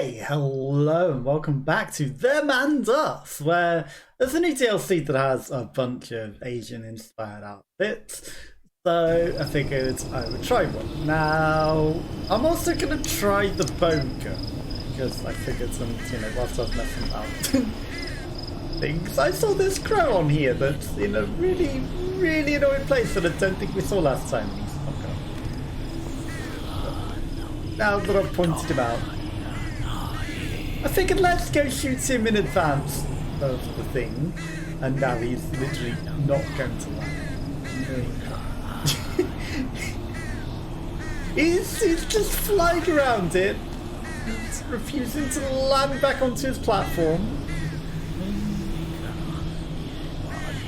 Hey, hello and welcome back to Themandus, where there's a new DLC that has a bunch of Asian-inspired outfits. So I figured I would try one. Now, I'm also going to try the bone gun, because I figured whilst I was messing about things, I saw this crow on here that's in a really, really annoying place that I don't think we saw last time. Now that I've pointed him out, I figured let's go shoot him in advance of the thing, and now he's literally not going to land. he's just flying around it, he's refusing to land back onto his platform.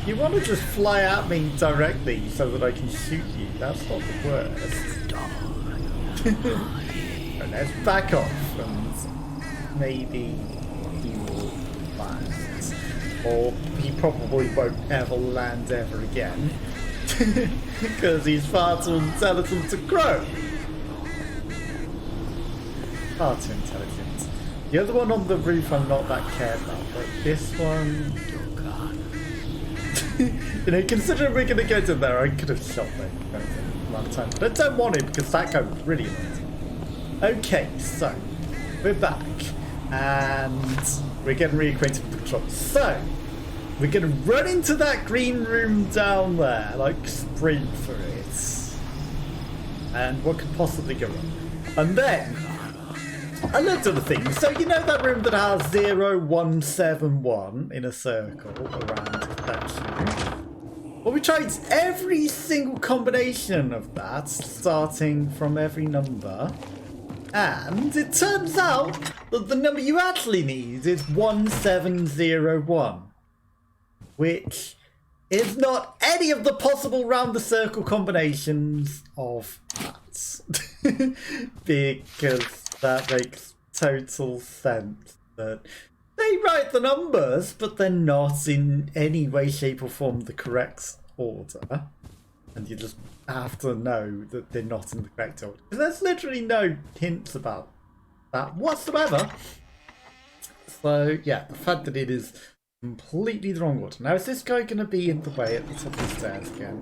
You want to just fly at me directly so that I can shoot you, that's not the worst. And let's back off and maybe he will land, or he probably won't ever land ever again because he's far too intelligent to grow. Far too intelligent. The other one on the roof I'm not that cared about, but this one, considering we're going to go to there, I could have shot them a long time, but I don't want it because that guy was really annoying. Okay, so we're back. And we're getting reacquainted with the controls. So, we're going to run into that green room down there, like sprint for it. And what could possibly go wrong? And then, I looked at the things. So, you know that room that has 0171 in a circle around that room? Well, we tried every single combination of that, starting from every number. And it turns out that the number you actually need is 1701, which is not any of the possible round the circle combinations of that. Because that makes total sense that they write the numbers, but they're not in any way, shape or form the correct order. And you just have to know that they're not in the correct order. There's literally no hints about that whatsoever. So, yeah, the fact that it is completely the wrong order. Now, is this guy going to be in the way at the top of the stairs again?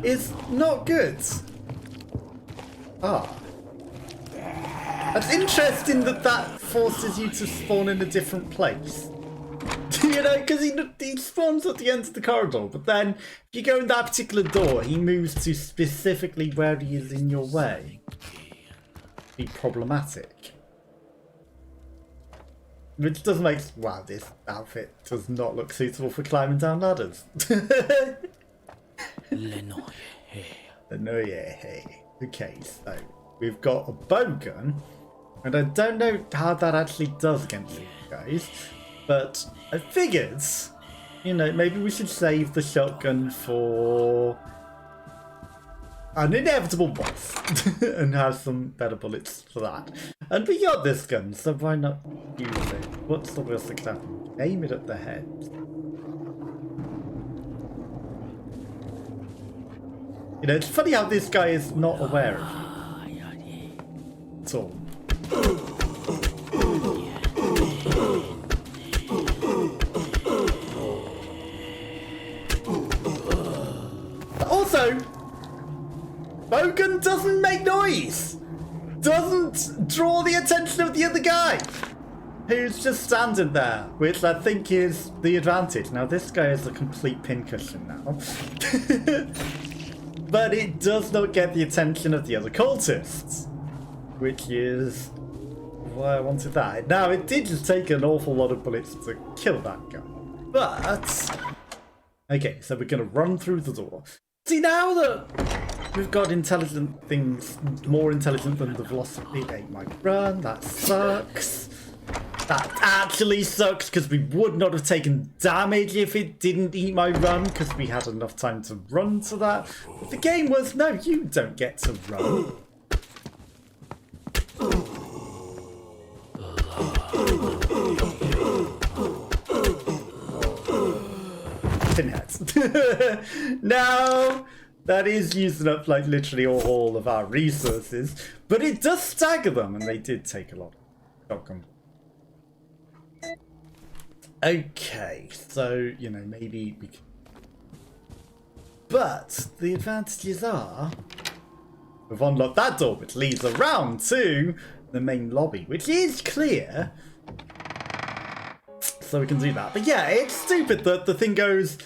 It's not good. Ah. That's interesting that forces you to spawn in a different place. Because he spawns at the end of the corridor, but then if you go in that particular door, he moves to specifically where he is in your way. Be problematic. Which doesn't make... Wow, this outfit does not look suitable for climbing down ladders. Okay, so we've got a bow gun, and I don't know how that actually does against you guys. But I figured, maybe we should save the shotgun for an inevitable boss and have some better bullets for that. And we got this gun, so why not use it? What's the worst that could happen? Aim it at the head. It's funny how this guy is not aware of it at all. Also, Bogan doesn't make noise! Doesn't draw the attention of the other guy! Who's just standing there, which I think is the advantage. Now, this guy is a complete pincushion now. But it does not get the attention of the other cultists. Which is why I wanted that. Now, it did just take an awful lot of bullets to kill that guy. But... okay, so we're going to run through the door. See, now that we've got intelligent things, more intelligent than the velocity, it ate my run, that sucks. That actually sucks, because we would not have taken damage if it didn't eat my run, because we had enough time to run to that. But the game was, no, you don't get to run. Pinheads. Now, That is using up like literally all of our resources, but it does stagger them, and they did take a lot. Shotgun. Okay, so you know maybe we can... But the advantages are we've unlocked that door, which leads around to the main lobby, which is clear. So we can do that. But yeah, it's stupid that the thing goes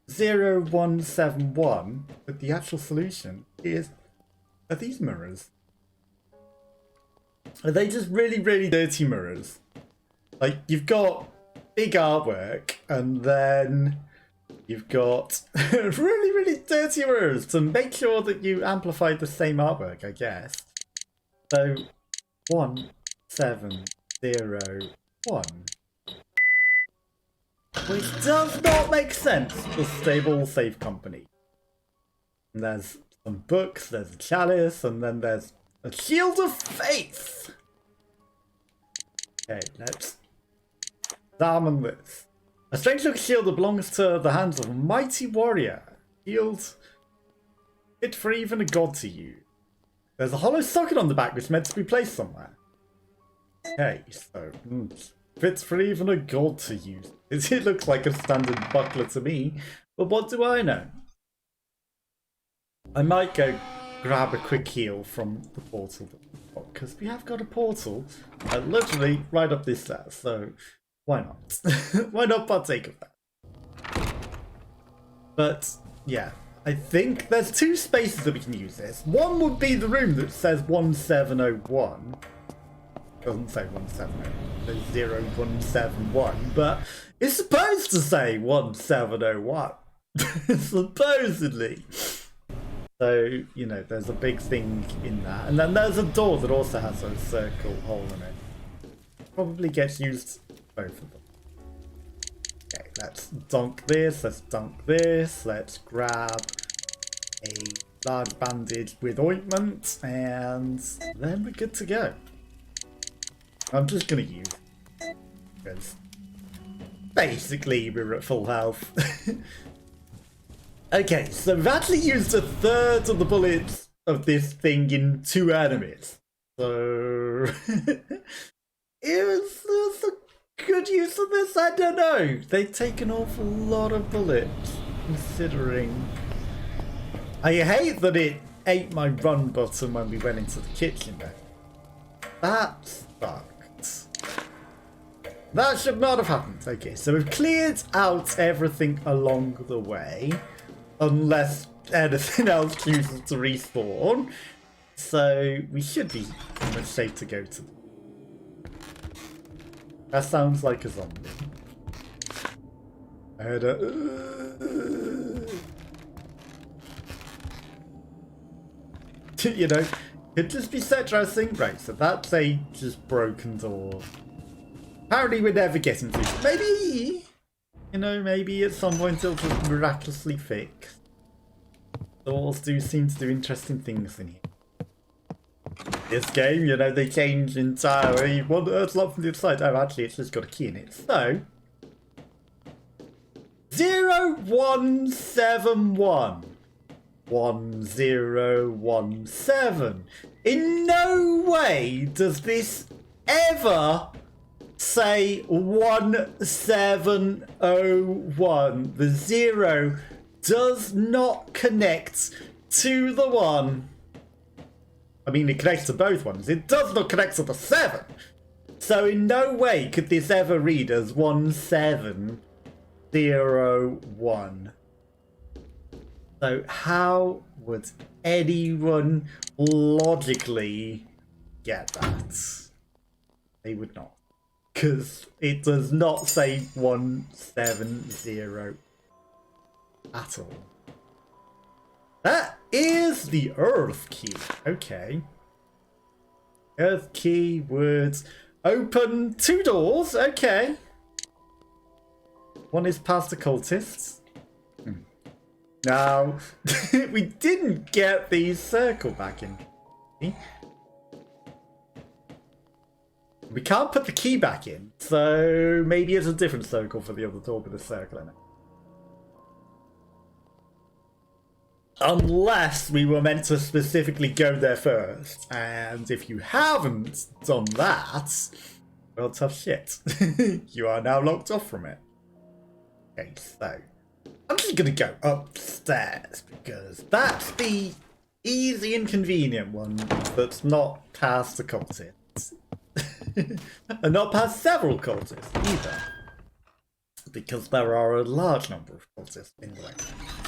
0171, but the actual solution are these mirrors. Are they just really, really dirty mirrors? Like, you've got big artwork, and then you've got really, really dirty mirrors to make sure that you amplify the same artwork, I guess. So, 1701. Which does not make sense for stable safe company. And there's some books, there's a chalice, and then there's a shield of faith. Okay, let's examine this. A strange looking shield that belongs to the hands of a mighty warrior. Shield fit for even a god to use. There's a hollow socket on the back which is meant to be placed somewhere. Okay, so fits for even a god to use. It looks like a standard buckler to me, but what do I know? I might go grab a quick heal from the portal, because we have got a portal literally right up this stairs, so why not? Why not partake of that? But yeah, I think there's two spaces that we can use this. One would be the room that says 1701. Doesn't say 170, there's 0171, but it's supposed to say 1701. Supposedly. So, you know, there's a big thing in that. And then there's a door that also has a circle hole in it. Probably gets used both of them. Okay, let's dunk this, let's dunk this, let's grab a large bandage with ointment, and then we're good to go. I'm just gonna use it, because basically we're at full health. Okay, so we've actually used a third of the bullets of this thing in 2 enemies. So it was a good use of this, I don't know. They take an awful lot of bullets, considering. I hate that it ate my run button when we went into the kitchen though. That sucked. That should not have happened. Okay, so we've cleared out everything along the way. Unless anything else chooses to respawn. So we should be pretty much safe to go to. That sounds like a zombie. I heard a... You know, could just be set dressing. Right, so that's a just broken door. Apparently we're never getting to. Maybe, you know, maybe at some point it'll just miraculously fix. Doors do seem to do interesting things in here. This game, you know, they change entirely. What earth's locked from the other side? Oh, actually, it's just got a key in it. So, 0171. 1017. In no way does this ever say 1701. The 0 does not connect to the 1. I mean, it connects to both ones. It does not connect to the 7. So in no way could this ever read as 1701. So how would anyone logically get that? They would not. Because it does not say 170 at all. That is the Earth key. Okay. Earth key would open 2 doors. Okay. One is past the cultists. Now, we didn't get the circle back in. We can't put the key back in, so maybe it's a different circle for the other door with a circle in it. Unless we were meant to specifically go there first. And if you haven't done that, well, tough shit. You are now locked off from it. Okay, so I'm just going to go upstairs because that's the easy inconvenient one that's not past the cultists. And not past several cultists either. Because there are a large number of cultists in the way.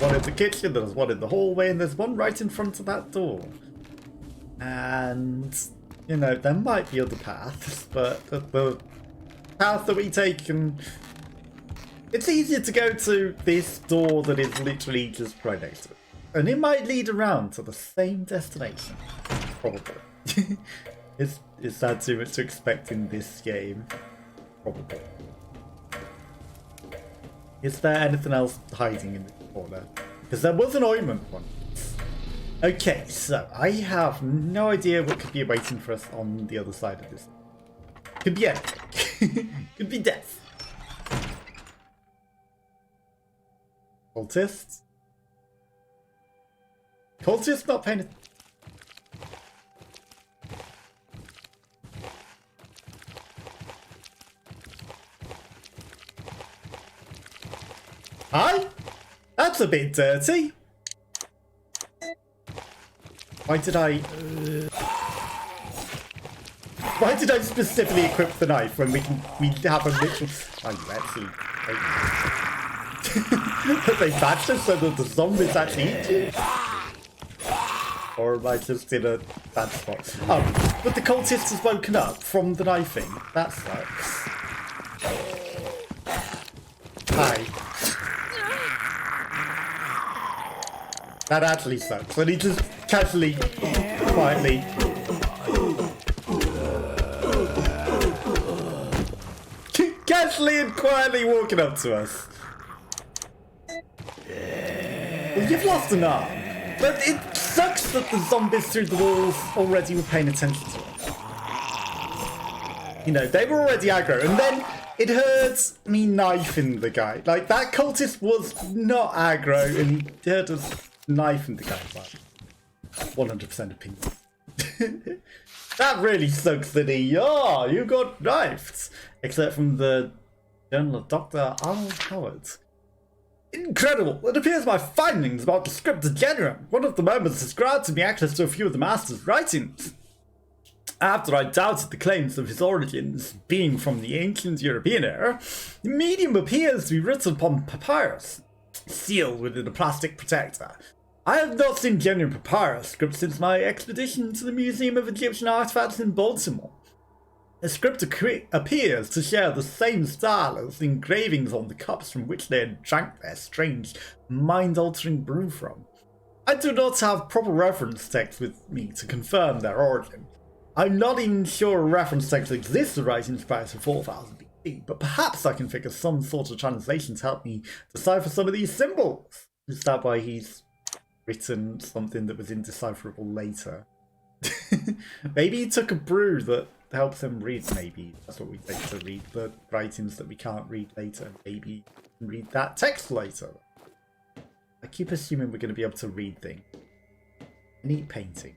One in the kitchen, there's one in the hallway, and there's one right in front of that door. And, you know, there might be other paths, but the path that we take can... It's easier to go to this door that is literally just right next to it. And it might lead around to the same destination. Probably. Is that too much to expect in this game? Probably. Is there anything else hiding in the corner? Because there was an ointment one. Okay, so I have no idea what could be waiting for us on the other side of this. Could be anything. Could be death. Cultists? Cultists not paying attention. Hi? That's a bit dirty. Why did I specifically equip the knife when we have a literal... Oh, you actually... They patched us so that the zombies actually eat you? Or am I just in a bad spot? Oh, but the cultist has woken up from the knifing. That sucks. Hi. That actually sucks. And he just casually, quietly... casually and quietly walking up to us. Well, you've lost an arm. But it sucks that the zombies through the walls already were paying attention to us. You know, they were already aggro. And then it hurts me knifing the guy. Like, that cultist was not aggro and it hurt us knifing the guy. Like, 100% opinion. That really sucks that you got knifed. Except from the journal of Dr. Arnold Howard. Incredible! It appears my findings about the script are genuine. One of the members has granted me access to a few of the master's writings. After I doubted the claims of his origins being from the ancient European era, the medium appears to be written upon papyrus, sealed within a plastic protector. I have not seen genuine papyrus script since my expedition to the Museum of Egyptian Artifacts in Baltimore. The script appears to share the same style as the engravings on the cups from which they had drank their strange, mind-altering brew from. I do not have proper reference text with me to confirm their origin. I'm not even sure a reference text exists to writings prior to 4000 BC, but perhaps I can figure some sort of translation to help me decipher some of these symbols. Is that why he's written something that was indecipherable later? Maybe he took a brew that helps him read, maybe. That's what we take to read the writings that we can't read later. Maybe read that text later. I keep assuming we're going to be able to read things. Neat painting.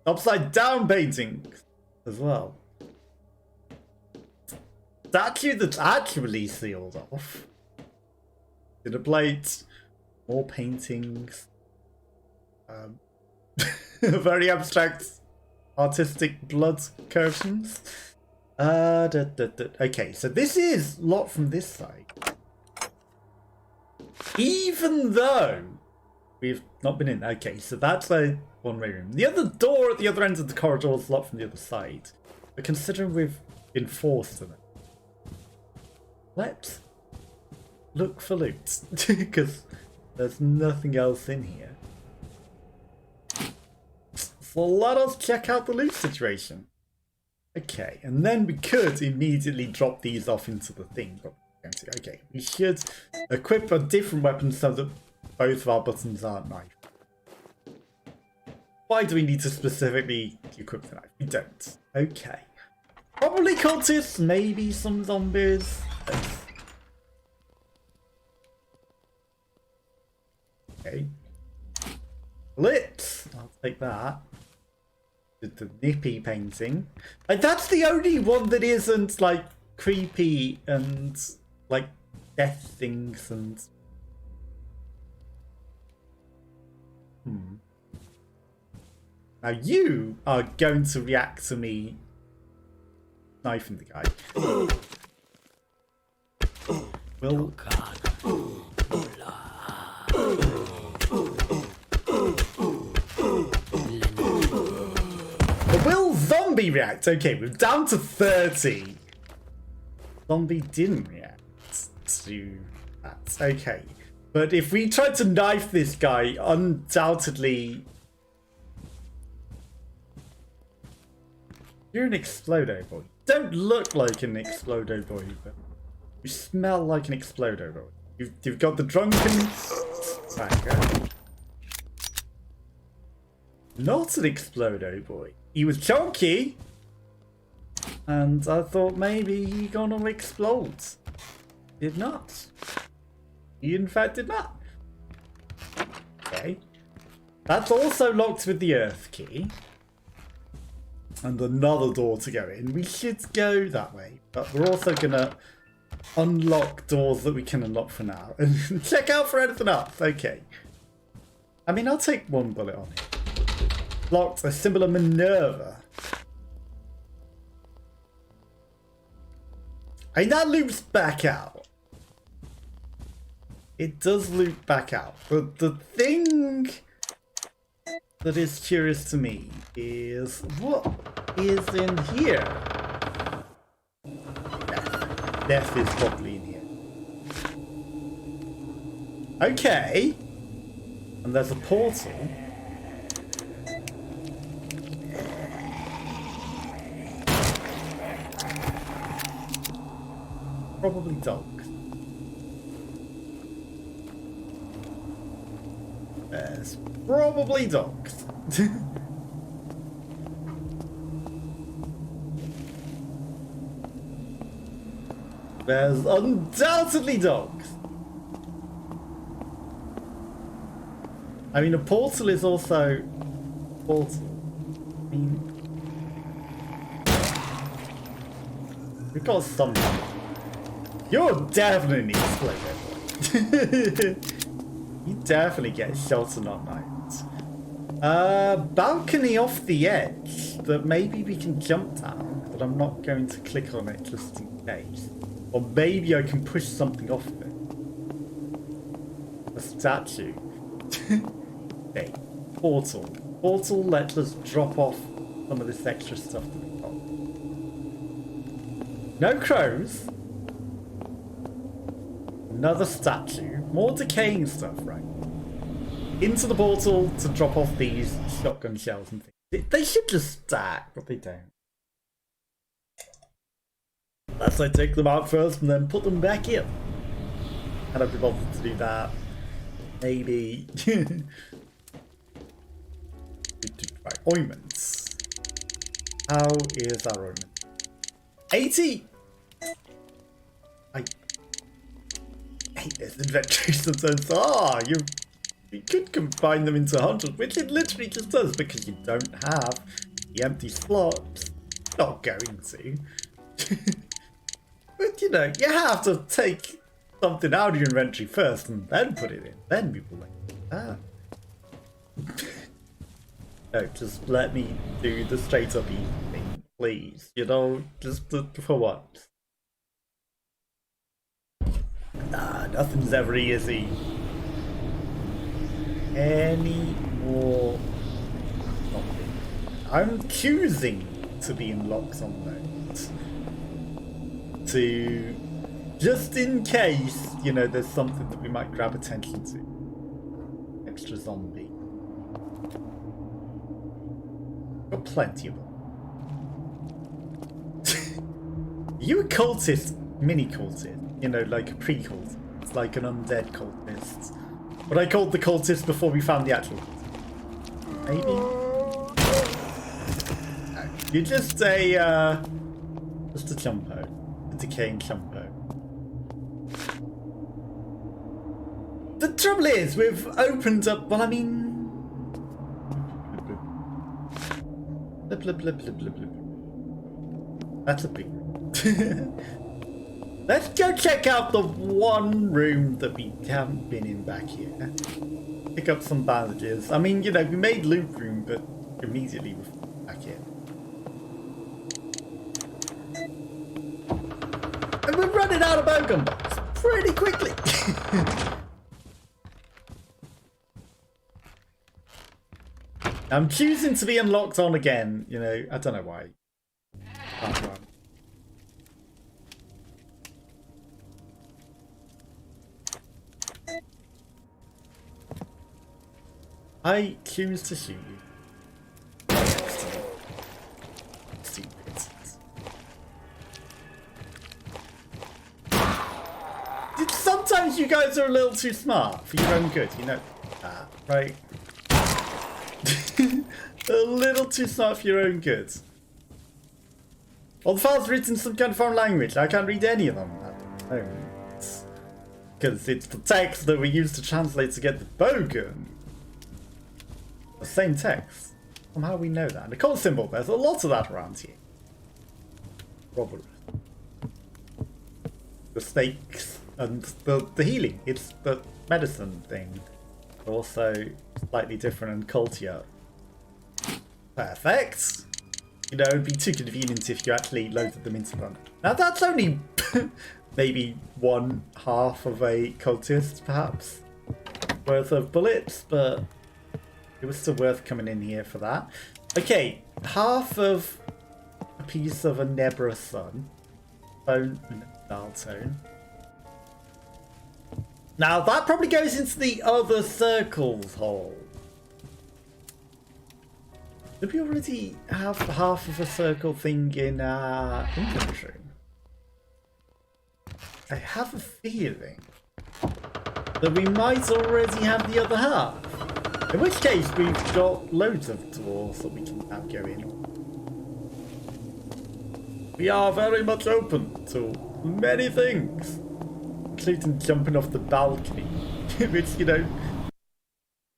Upside down paintings as well. Statue that's actually sealed off. Dinner plate. More paintings. Very abstract artistic blood curtains. Okay, so this is locked from this side. Even though we've not been in. Okay, so that's a one-way room. The other door at the other end of the corridor is locked from the other side. But considering we've been forced to it, let's look for loot. Because there's nothing else in here. So let us check out the loot situation. Okay, and then we could immediately drop these off into the thing. But okay, we should equip a different weapon so that both of our buttons aren't knife. Why do we need to specifically equip the knife? We don't. Okay. Probably cultists, maybe some zombies. Okay. Lips. I'll take that. The nippy painting. Like, that's the only one that isn't like creepy and like death things and. Now you are going to react to me knifing the guy. Will. Will zombie react? Okay, we're down to 30. Zombie didn't react to that. Okay. But if we tried to knife this guy, undoubtedly... You're an Explodo boy. You don't look like an Explodo boy, but you smell like an Explodo boy. You've got the drunken swagger. Not an Explodo boy. He was chunky, and I thought maybe he gonna explode. Did not. He in fact did not. Okay. That's also locked with the earth key. And another door to go in. We should go that way, but we're also gonna unlock doors that we can unlock for now and check out for anything else. Okay. I mean, I'll take one bullet on it. Locked a symbol of Minerva. I mean, that loops back out. It does loop back out. But the thing that is curious to me is what is in here? Death. Death is probably in here. Okay. And there's a portal. Probably dogs. There's probably dogs. There's undoubtedly dogs. I mean, a portal is also a portal. I mean, we've got some. You're definitely Explodo. You definitely get shot and not knifed. Balcony off the edge that maybe we can jump down, but I'm not going to click on it just in case. Or maybe I can push something off of it. A statue. Okay, portal. Portal lets us drop off some of this extra stuff that we've got. No crows. Another statue. More decaying stuff, right? Into the portal to drop off these shotgun shells and things. They should just stack, but they don't. Unless I take them out first and then put them back in. Can I be bothered to do that? Maybe. Right, ointments. How is our ointment? 80! I hate this inventory sometimes. You could combine them into 100, which it literally just does because you don't have the empty slots. Not going to. But you know, you have to take something out of your inventory first and then put it in. Then people like that. No, just let me do the straight up easy thing, please. You know, just for once. Nah, nothing's ever easy. Any more? I'm choosing to be in locks on those. To just in case, you know, there's something that we might grab attention to. Extra zombie. Got plenty of them. You a cultist, mini cultist, you know, like a pre-cultist. It's like an undead cultist. But I called the cultist before we found the actual cultist. Maybe? No, you're just a chumpo. A decaying chumpo. The trouble is, we've opened up. Well, I mean, blip, blip, blip, blip, blip, blip. That's a big room. Let's go check out the one room that we haven't been in back here. Pick up some bandages. I mean, you know, we made loot room, but immediately we're back here. And we're running out of bowgun bolts pretty quickly. I'm choosing to be unlocked on again, you know, I don't know why. Can't run. I choose to shoot you. Stupid. Sometimes you guys are a little too smart for your own good, you know that, right? A little too smart for your own good. Well, the file's written in some kind of foreign language. I can't read any of them at the moment. Because it's the text that we use to translate to get the bowgun. The same text. Somehow we know that. And the call symbol, there's a lot of that around here. Robert. The stakes and the healing. It's the medicine thing. Also slightly different and cultier. Perfect. You know, it'd be too convenient if you actually loaded them into one. Now that's only maybe 1/2 of a cultist, perhaps, worth of bullets, but it was still worth coming in here for that. Okay, half of a piece of a Nebra sun. Bone and Daltone. Now that probably goes into the other circles hole. Did we already have half of a circle thing in our inventory? I have a feeling that we might already have the other half. In which case we've got loads of doors that we can now go in. We are very much open to many things, including jumping off the balcony, which, you know,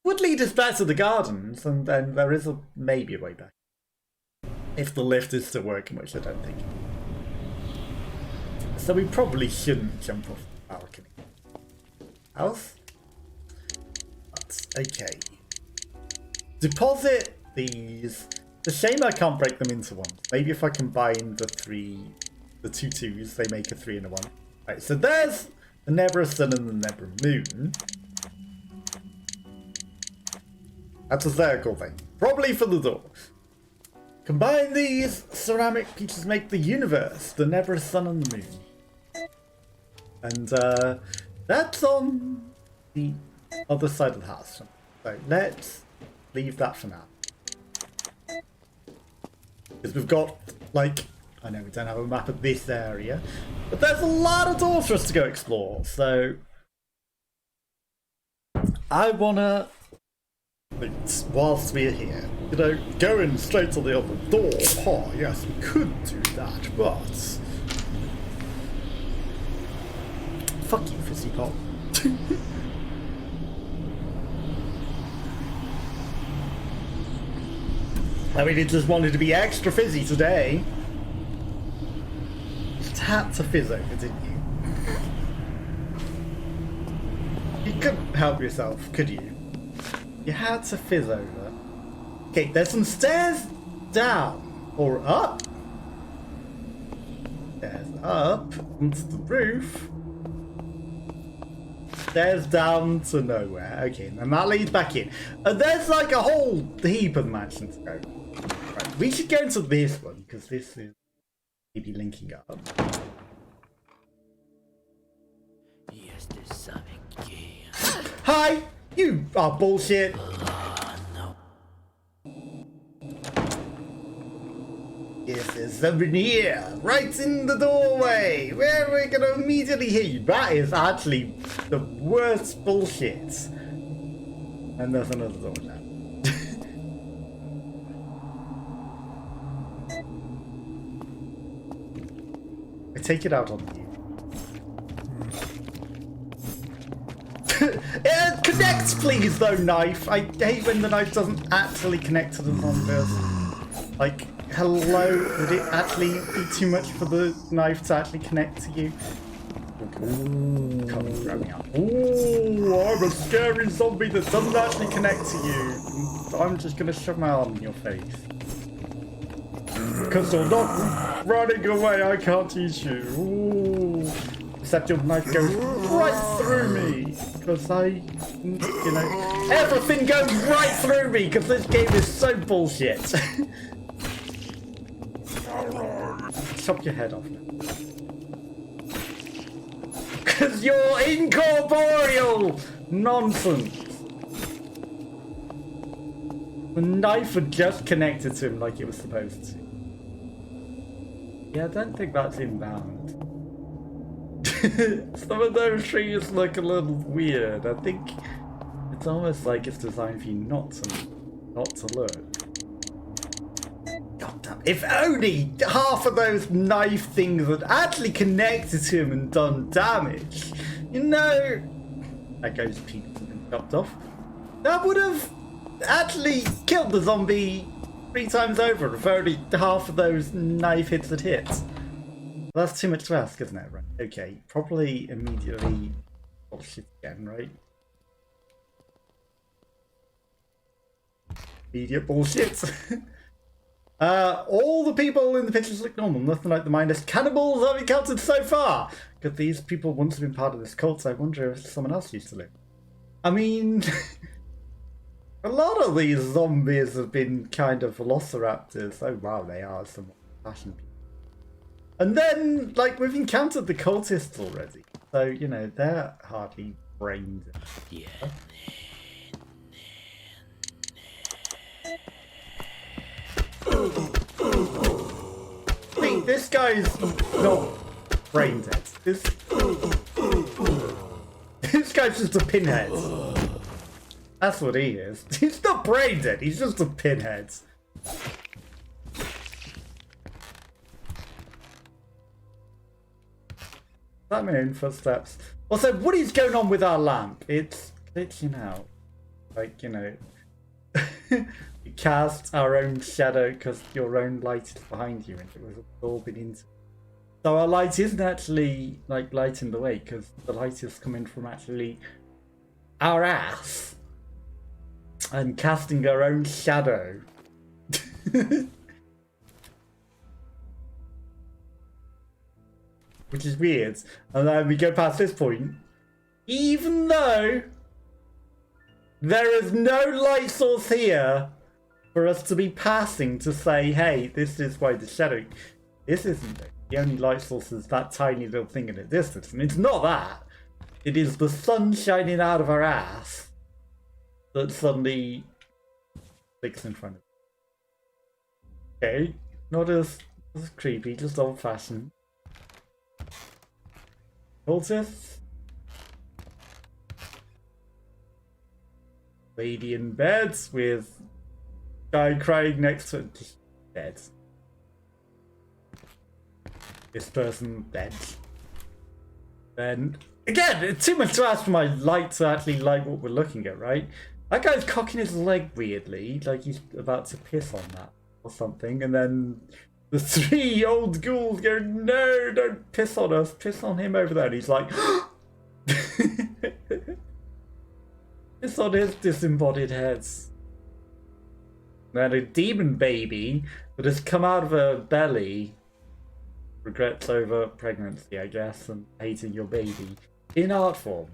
would lead us back to the gardens, and then there is maybe a way back. If the lift is still working, which I don't think. So we probably shouldn't jump off the balcony. Else? But, okay. Deposit these. It's a shame I can't break them into one. Maybe if I combine the two twos, they make a 3 and a 1. Right, so there's the Nebra Sun and the Nebra Moon. That's a circle thing. Probably for the door. Combine these ceramic pieces, make the universe, the Nebra Sun and the Moon. And that's on the other side of the house. So let's leave that for now. Because we've got, like, I know we don't have a map of this area, but there's a lot of doors for us to go explore. So I wanna, whilst we're here, you know, going straight to the other door. Oh, yes, we could do that, but fuck you, Fizzy Pop. I mean, it just wanted to be extra fizzy today. Just had to fizz over, didn't you? You couldn't help yourself, could you? You had to fizz over. Okay, there's some stairs down. Or up. Stairs up onto the roof. Stairs down to nowhere. Okay, and that leads back in. And there's like a whole heap of mansions to go. Right, we should go into this one, because this is maybe linking up. Yes, there's something gay. Hi! You are bullshit! No. Yes, there's something here, right in the doorway, where we're gonna immediately hit you. That is actually the worst bullshit. And there's another door now. I take it out on you. Yes, please, though, knife. I hate when the knife doesn't actually connect to the zombies. Like, hello, would it actually be too much for the knife to actually connect to you? Come and grab me up. Ooh, I'm a scary zombie that doesn't actually connect to you. I'm just gonna shove my arm in your face. Because you're not running away, I can't eat you. Ooh. Except your knife goes right through me. Because everything goes right through me because this game is so bullshit. Chop your head off now. Because you're incorporeal! Nonsense. The knife had just connected to him like it was supposed to. Yeah, I don't think that's inbound. Some of those trees look a little weird. I think it's almost like it's designed for you not to look. God damn. If only half of those knife things had actually connected to him and done damage. That guy's penis has been chopped off. That would have actually killed the zombie 3 times over if only half of those knife hits had hit. Well, that's too much to ask, isn't it? Right. Okay, probably immediately bullshit again, right? Immediate bullshit. All the people in the pictures look normal, nothing like the mindless cannibals I've encountered so far. Could these people once have been part of this cult? So I wonder if someone else used to live. I mean, a lot of these zombies have been kind of velociraptors. Oh wow, they are some fashion people. And then, like, we've encountered the cultists already. So, they're hardly brained. Yeah. See, this guy's not brain dead. This guy's just a pinhead. That's what he is. He's not brain dead, he's just a pinhead. That my own footsteps. Also, what is going on with our lamp? It's glitching out. Like, we cast our own shadow because your own light is behind you and it was absorbing into. So our light isn't actually like lighting the way because the light is coming from actually our ass and casting our own shadow. Which is weird. And then we go past this point. Even though there is no light source here for us to be passing to say, hey, this is why the shadow... This isn't it. The only light source is that tiny little thing in the distance. And it's not that. It is the sun shining out of our ass that suddenly clicks in front of us. Okay. Not as creepy, just old-fashioned. Cultists. Lady in bed with guy crying next to it. Just dead. This person dead. Then again, it's too much to ask for my light to actually like what we're looking at, right? That guy's cocking his leg weirdly, like he's about to piss on that or something, and then the 3 old ghouls go, no, don't piss on us, piss on him over there. And he's like, piss on his disembodied heads. And then a demon baby that has come out of her belly regrets over pregnancy, I guess, and hating your baby in art form.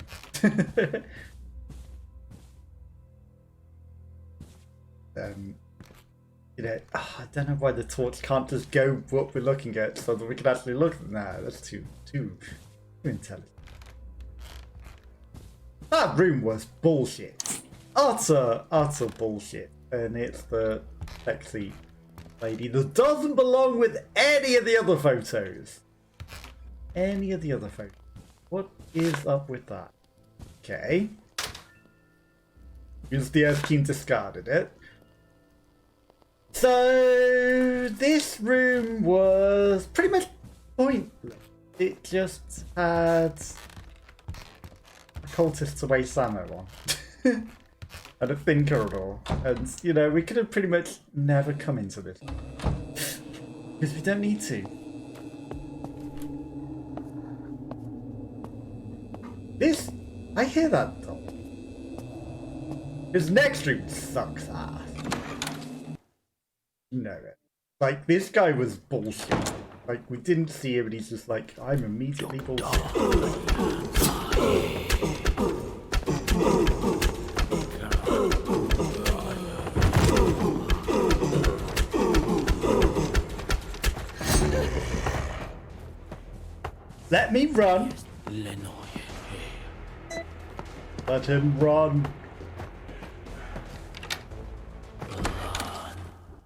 I don't know why the torch can't just go what we're looking at so that we can actually look at it. Nah, that's too intelligent. That room was bullshit. Utter bullshit. And it's the sexy lady that doesn't belong with any of the other photos. Any of the other photos. What is up with that? Okay. Because the Earth King discarded it. So this room was pretty much pointless. It just had a cultist to waste ammo on. and a thin corridor. And, you know, we could have pretty much never come into this. Because we don't need to. This, I hear that though. This next room sucks ass. You know it. Like, this guy was bullshit. Like, we didn't see him and he's just like, I'm immediately bullshit. Let me run. Let him run.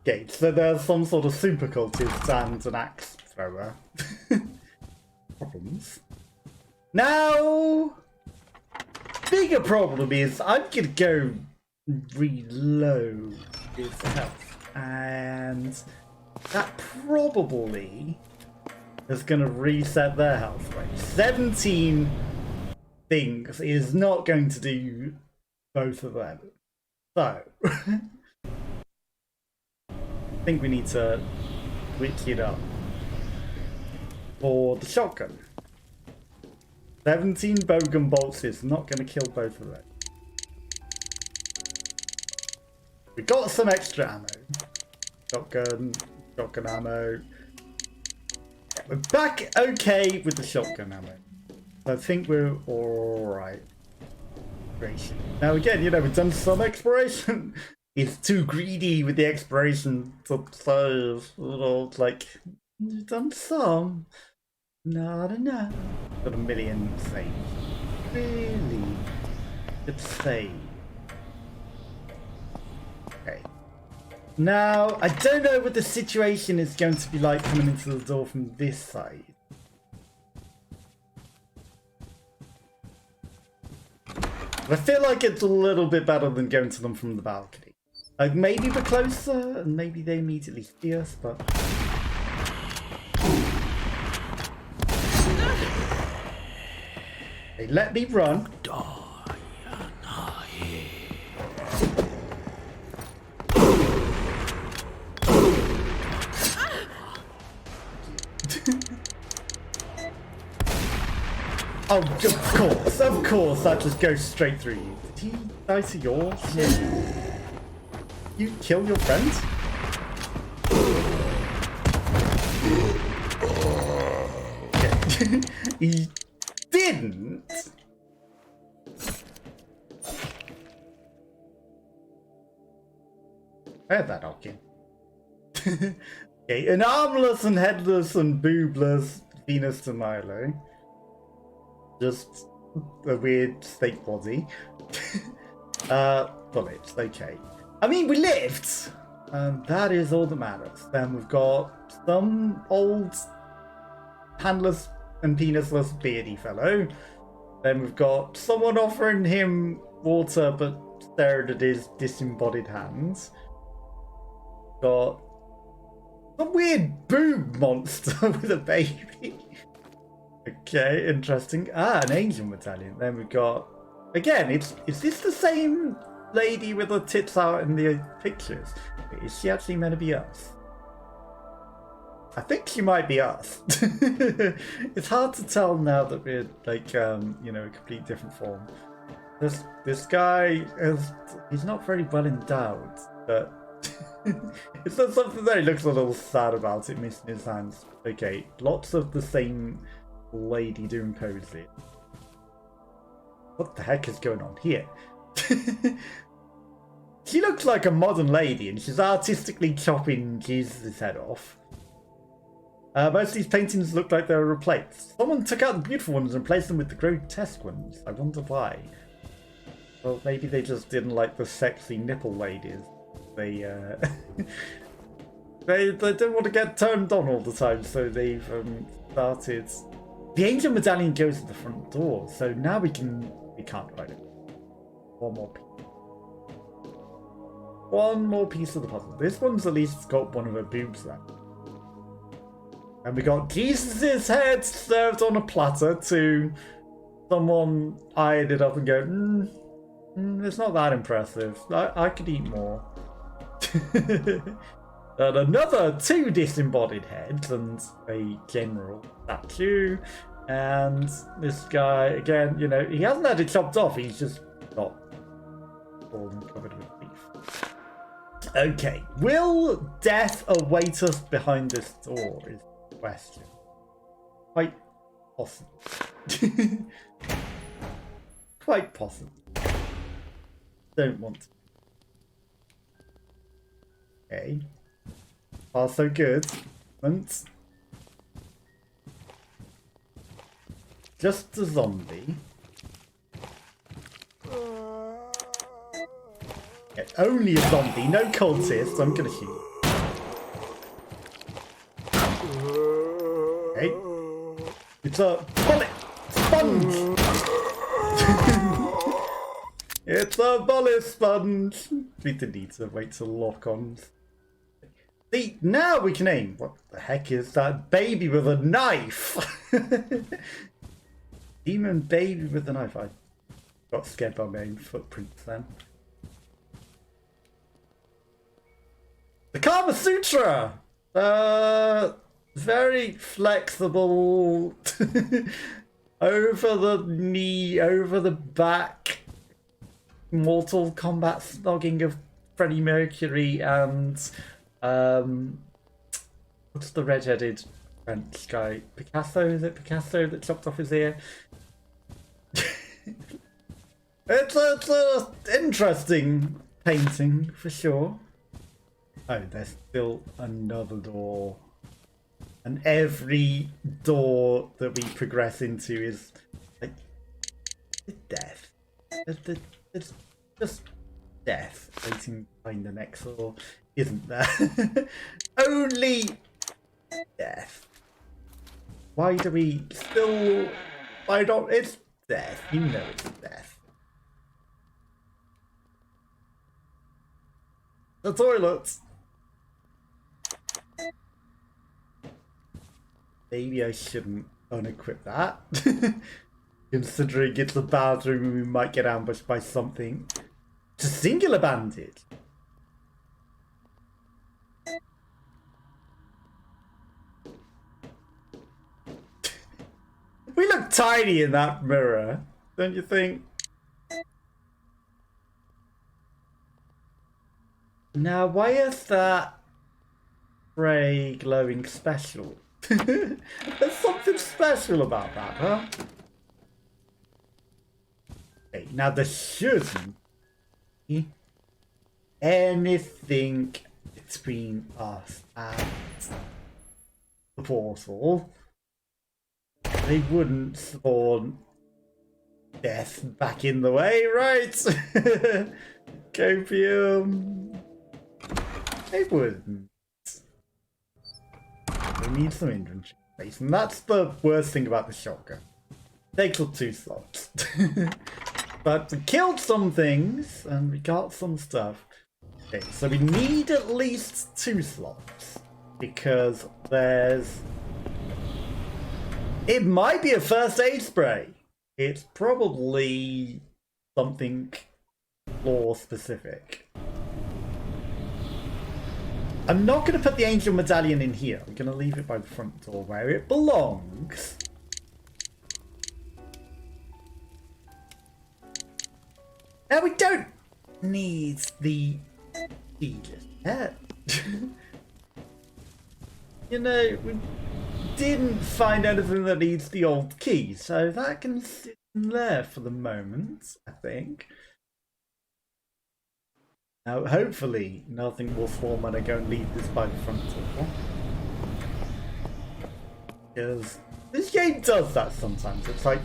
Okay, so there's some sort of super cultist and an axe thrower. Problems. Now, bigger problem is I'm gonna go reload his health, and that probably is gonna reset their health rate. 17 things is not going to do both of them. So. I think we need to switch it up for the shotgun. 17 bogan bolts is not going to kill both of them. We got some extra ammo. Shotgun ammo. We're back okay with the shotgun ammo. I think we're alright. Now again, you know, we've done some exploration. It's too greedy with the exploration to save. Like, you've done some, not enough. Got a million saves. Really? Good save. Okay. Now, I don't know what the situation is going to be like coming into the door from this side. I feel like it's a little bit better than going to them from the balcony. Maybe we're closer, and maybe they immediately see us, but... They let me run. Oh, of course, that just goes straight through you. Did he die to yours? Yeah. You kill your friends? Okay. He didn't. I had that Hawking. Okay, an armless and headless and boobless Venus de Milo. Just a weird steak body. Bullets, okay. I mean, we lived, and that is all that matters. Then we've got some old handless and penisless beardy fellow. Then we've got someone offering him water but stared at his disembodied hands. Got some weird boob monster with a baby. Okay, interesting. An angel medallion. Then we've got, again, is this the same lady with her tits out in the pictures? Is she actually meant to be us? I think she might be us. It's hard to tell now that we're like, you know, a complete different form. This guy he's not very well endowed, but it's not something that he looks a little sad about it missing his hands. Okay, lots of the same lady doing poses. What the heck is going on here? She looks like a modern lady and she's artistically chopping Jesus' head off. Most of these paintings look like they were replaced. Someone took out the beautiful ones and replaced them with the grotesque ones. I wonder why. Well, maybe they just didn't like the sexy nipple ladies. They they didn't want to get turned on all the time, so they've started. The angel medallion goes to the front door, so now we can't write it. One more piece of the puzzle. This one's at least got one of her boobs there. And we got Jesus' head served on a platter to someone eyed it up and go, It's not that impressive. I could eat more. And another 2 disembodied heads and a general statue. And this guy, again, you know, he hasn't had it chopped off, he's just got all covered with beef. Okay, will death await us behind this door is the question. Quite possible. Quite possible. Don't want to. Okay. Far so good. Once. Just a zombie. Okay, only a zombie, no cultist. I'm gonna shoot. Okay. It's a bullet sponge. It's a bullet sponge. We didn't need to wait to lock on. See, now we can aim. What the heck is that baby with a knife? Demon baby with a knife. I got scared by my own footprints then. The Kama Sutra! Very flexible. Over the knee, over the back. Mortal Kombat snogging of Freddie Mercury and what's the red-headed French guy? Picasso? Is it Picasso that chopped off his ear? It's a interesting painting for sure. Oh, there's still another door. And every door that we progress into is like death. It's just death waiting behind the next door, isn't there? Only death. Why do we still... Why don't... It's death. You know it's death. The toilets. Maybe I shouldn't unequip that. Considering it's a bathroom and we might get ambushed by something. It's a singular bandit. We look tiny in that mirror, don't you think? Now, why is that spray glowing special? There's something special about that, huh? Okay, now there shouldn't be anything between us and the portal. They wouldn't spawn death back in the way, right? Copium. They wouldn't. We need some inventory space, and that's the worst thing about the shotgun. Takes up 2 slots. But we killed some things, and we got some stuff. Okay, so we need at least 2 slots, because there's... It might be a first aid spray. It's probably something floor specific. I'm not going to put the angel medallion in here. I'm going to leave it by the front door where it belongs. Now we don't need the key just yet. You know, we didn't find anything that needs the old key, so that can sit in there for the moment, I think. Now, hopefully, nothing will form when I go and leave this by the front door. Because this game does that sometimes. It's like,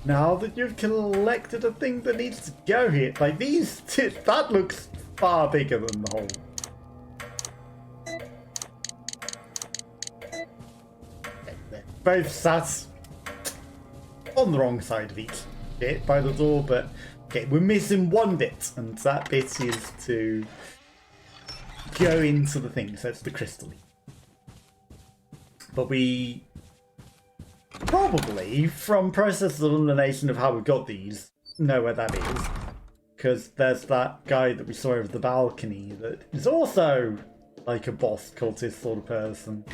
now that you've collected a thing that needs to go here, like these, that looks far bigger than the hole. Okay, they're both sat on the wrong side of each bit by the door, but okay, we're missing one bit, and that bit is to go into the thing, so it's the crystal. But we probably, from process of elimination of how we got these, know where that is. because there's that guy that we saw over the balcony that is also like a boss cultist sort of person.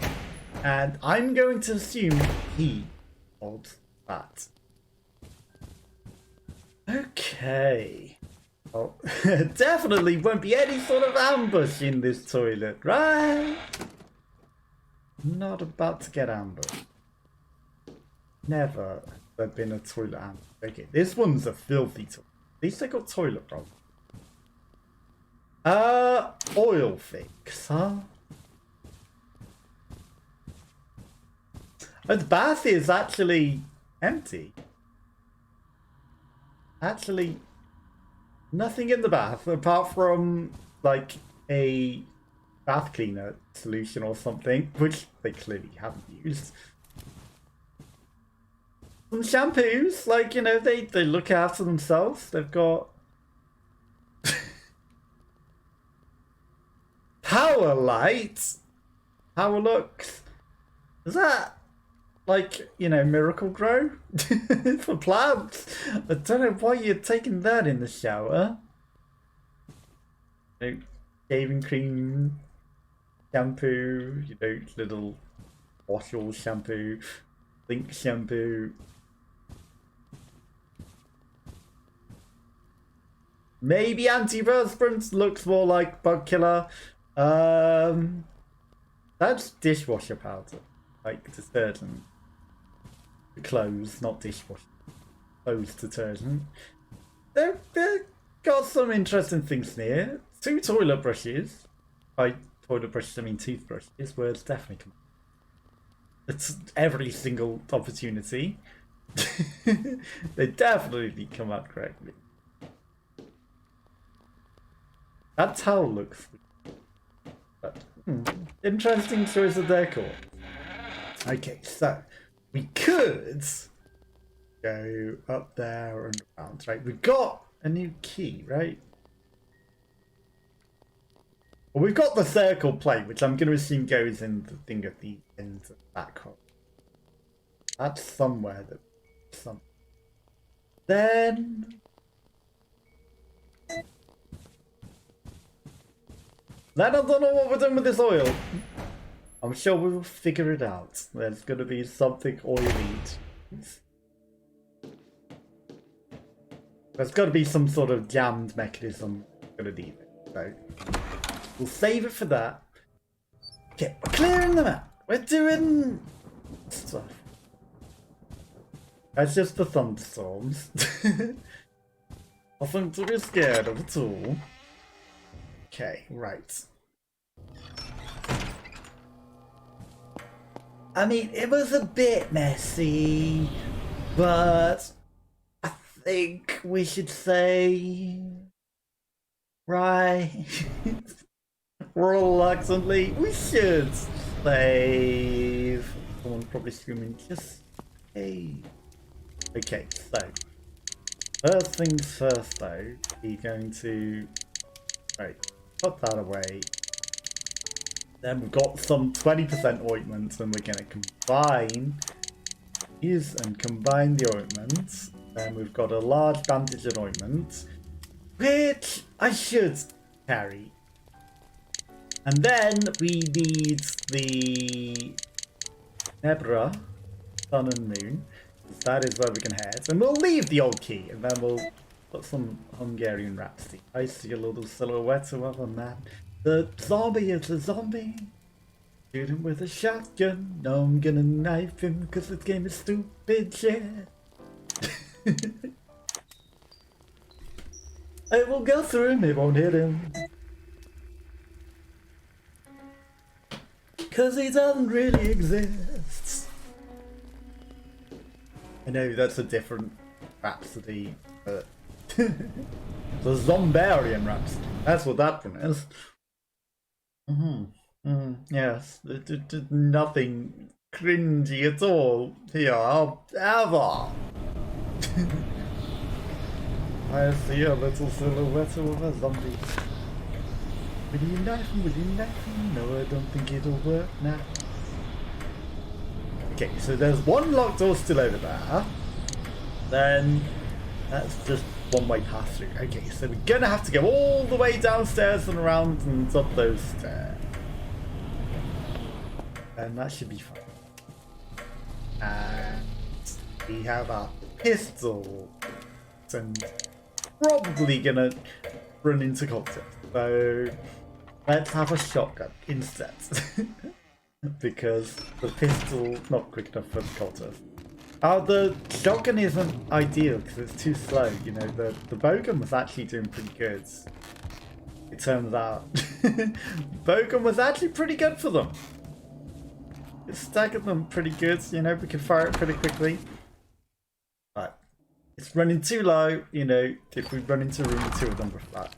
And I'm going to assume he holds that. Okay. Well, definitely won't be any sort of ambush in this toilet, right? Not about to get ambushed. Never have been a toilet ambush. Okay, this one's a filthy toilet. At least I got toilet roll. Oil fix, huh? Oh, the bath is actually empty. Actually, nothing in the bath apart from like a bath cleaner solution or something, which they clearly haven't used. Some shampoos, like, you know, they look after themselves. They've got power lights, power looks. Is that like, you know, Miracle Grow for plants? I don't know why you're taking that in the shower. You know, shaving cream, shampoo, you know, little wash all shampoo, link shampoo. Maybe antiperspirant, looks more like bug killer. That's dishwasher powder, like detergent. Clothes, not dishwasher. Clothes detergent. They've got some interesting things here. 2 toilet brushes. By toilet brushes, I mean toothbrushes. Words definitely come. It's every single opportunity. They definitely come out correctly. That towel looks. But, interesting choice of decor. Okay, so we could go up there and around, right? We've got a new key, right? Well, we've got the circle plate, which I'm going to assume goes in the thing at the end of that hole. That's somewhere that. Then. I don't know what we're doing with this oil. I'm sure we will figure it out. There's going to be something oily. There's got to be some sort of jammed mechanism. I'm going to need it. So we'll save it for that. Okay, we're clearing them out. We're doing stuff. That's just the thunderstorms. Nothing to be scared of at all. Okay, right. I mean, it was a bit messy, but I think we should say, right, reluctantly, we should save. Someone's probably screaming, just save. Okay, so, first things first though, we're going to, right, put that away. Then we've got some 20% ointment, and we're going to combine these and combine the ointments. Then we've got a large bandage and ointment, which I should carry. And then we need the Nebra, Sun and Moon. That is where we can head. And we'll leave the old key, and then we'll put some Hungarian Rhapsody. I see a little silhouette of a man. The zombie is a zombie. Shoot him with a shotgun. No, I'm gonna knife him because this game is stupid shit. It will go through him, it won't hit him. Cause he doesn't really exist. I know that's a different Rhapsody, but the Zombarian Rhapsody. That's what that one is. Yes, nothing cringy at all here, ever. I see a little silhouette of a zombie. Will you knife him? Will you knife him? No, I don't think it'll work now. Okay, so there's one locked door still over there. Then let's just one-way pass through. Okay, so we're gonna have to go all the way downstairs and around and up those stairs. And that should be fun. And we have our pistol. And probably gonna run into cultists. So let's have a shotgun instead. Because the pistol's not quick enough for the cultists. Oh, the shotgun isn't ideal because it's too slow. You know, the bowgun was actually doing pretty good. It turns out. Bowgun was actually pretty good for them. It staggered them pretty good, you know, we could fire it pretty quickly. But it's running too low, you know, if we run into a room with two of them we're flat.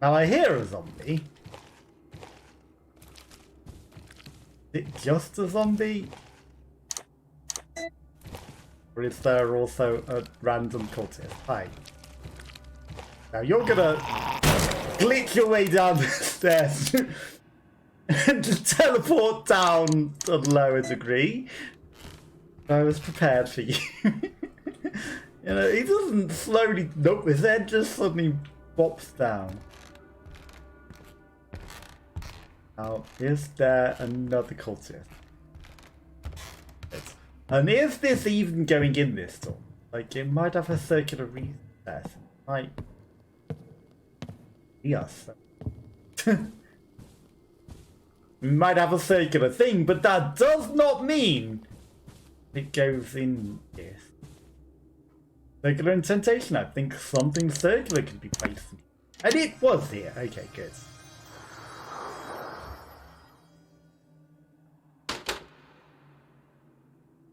Now I hear a zombie. Is it just a zombie? Or is there also a random cultist? Hi. Now you're gonna glitch your way down the stairs and teleport down to a lower degree. I was prepared for you. You know, he doesn't slowly, nope, his head just suddenly bops down. Now, is there another cultist? And is this even going in this door? Like, it might have a circular recess. Might. Yes. We might have a circular thing, but that does not mean it goes in this. Circular indentation. I think something circular could be placed. And it was here. Okay, good.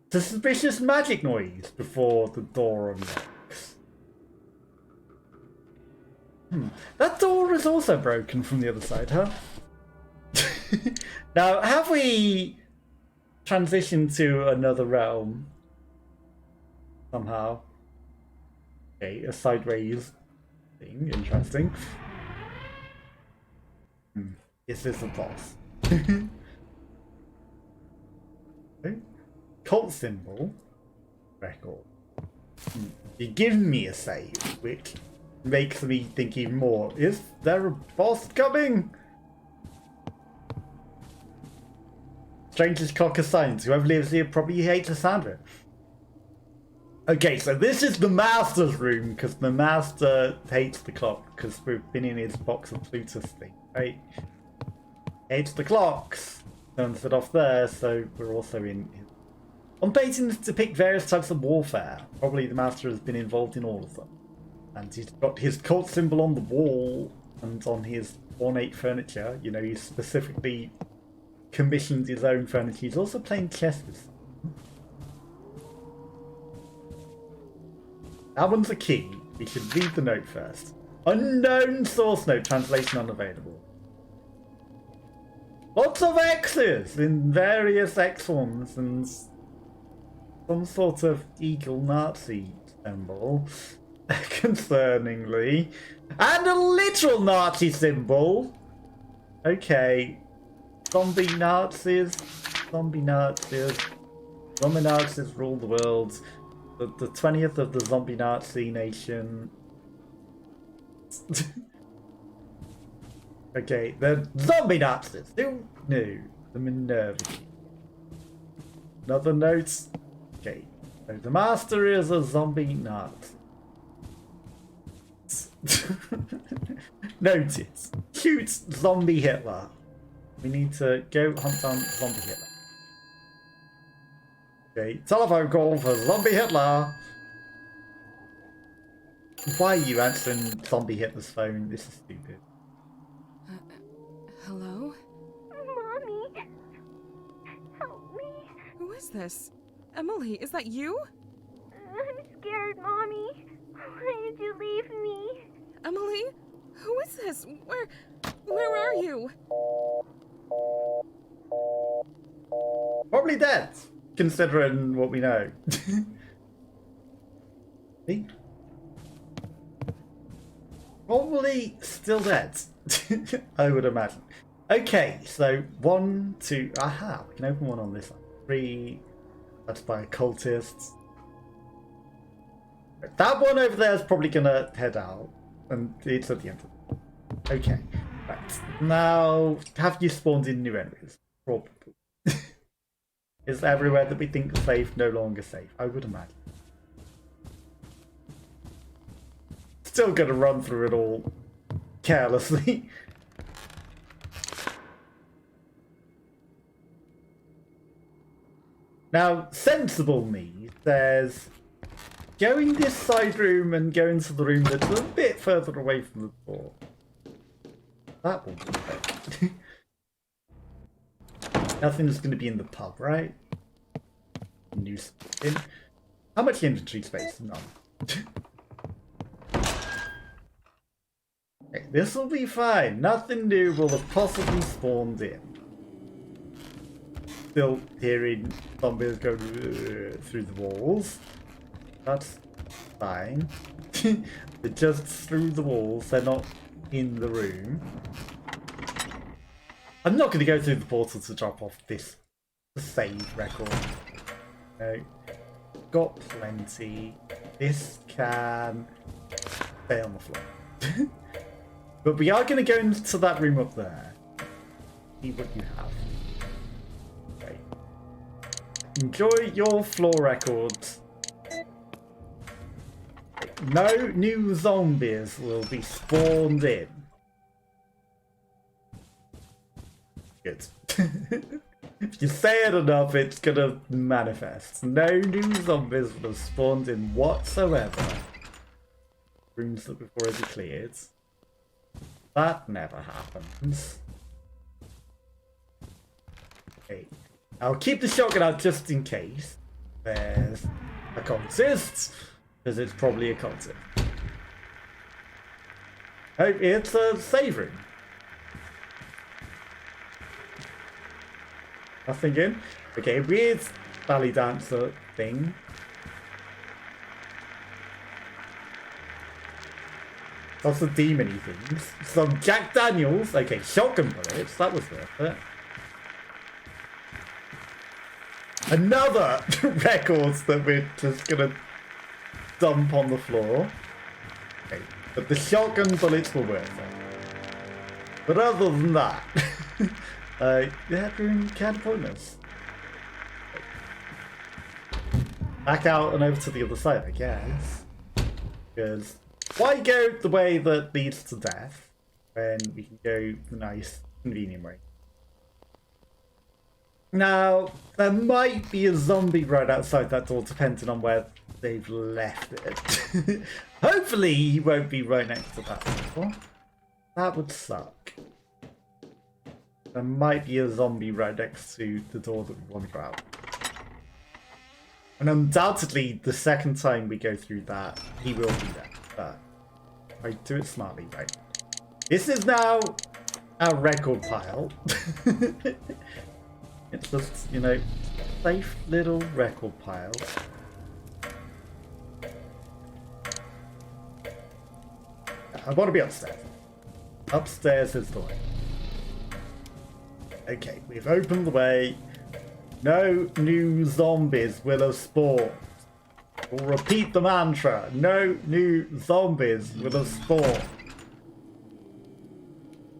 The suspicious magic noise before the door unlocks. That door is also broken from the other side, huh? Now, have we transitioned to another realm? Somehow. Okay, a sideways thing. Interesting. Is this a boss? Okay. Cult symbol record. You're giving me a save, which makes me think even more. Is there a boss coming? Stranger's cock of science. Whoever lives here probably hates the sound of it. Okay, so this is the master's room because the master hates the clock because we've been in his box of Plutus thing, right? Hates the clocks. Turns it off there, so we're also in his. On paintings depict various types of warfare. Probably the master has been involved in all of them. And he's got his cult symbol on the wall and on his ornate furniture. You know, he's specifically commissioned his own furniture. He's also playing chess with someone. That one's a key. We should read the note first. Unknown source note, translation unavailable. Lots of X's in various X forms and some sort of eagle Nazi symbol, concerningly, and a literal Nazi symbol. Okay, zombie Nazis, zombie Nazis, zombie Nazis rule the world. The 20th of the zombie Nazi nation. Okay, the zombie Nazis. Who knew? The Minerva. Another note. Okay, so the master is a zombie Nazi. Notice. Shoot zombie Hitler. We need to go hunt down zombie Hitler. Okay, telephone call for zombie Hitler. Why are you answering zombie Hitler's phone? This is stupid. Hello? Mommy! Help me! Who is this? Emily, is that you? I'm scared, Mommy. Why did you leave me? Emily? Who is this? Where are you? Probably dead, considering what we know. See? Probably still dead, I would imagine. Okay, so 1, 2, aha, we can open one on this one. 3, that's by cultists. That one over there is probably gonna head out, and it's at the end. Okay, right. Now, have you spawned in new enemies? Probably. Is everywhere that we think is safe no longer safe? I would imagine. Still gonna run through it all carelessly. Now, sensible me says going this side room and going to the room that's a bit further away from the door. That will be great. Nothing's going to be in the pub, right? New in. How much inventory space? None. Okay, this will be fine. Nothing new will have possibly spawned in. Still hearing zombies go through the walls. That's fine. They're just through the walls. They're not in the room. I'm not going to go through the portal to drop off this save record. No. Got plenty. This can stay on the floor. But we are going to go into that room up there. See what you have. Okay. Enjoy your floor records. No new zombies will be spawned in. Good. If you say it enough, it's gonna manifest. No new zombies will have spawned in whatsoever. Rooms that we've already cleared. That never happens. Okay. I'll keep the shotgun out just in case. There's a cultist. Because it's probably a cultist. Oh, it's a save room. Nothing in? Okay, weird ballet dancer thing. Lots of demon-y things. Some Jack Daniels. Okay, shotgun bullets. That was worth it. Another records that we're just gonna dump on the floor. Okay, but the shotgun bullets were worth it. But other than that, that room can't pointless. Back out and over to the other side, I guess. Because why go the way that leads to death when we can go the nice, convenient way? Now, there might be a zombie right outside that door, depending on where they've left it. Hopefully, he won't be right next to that door. That would suck. There might be a zombie right next to the door that we want to go out. And undoubtedly, the second time we go through that, he will be there. But I do it smartly, right? This is now our record pile. It's just, you know, safe little record pile. I want to be upstairs. Upstairs is the way. Okay, we've opened the way. No new zombies will have spawned. We'll repeat the mantra. No new zombies will have spawned.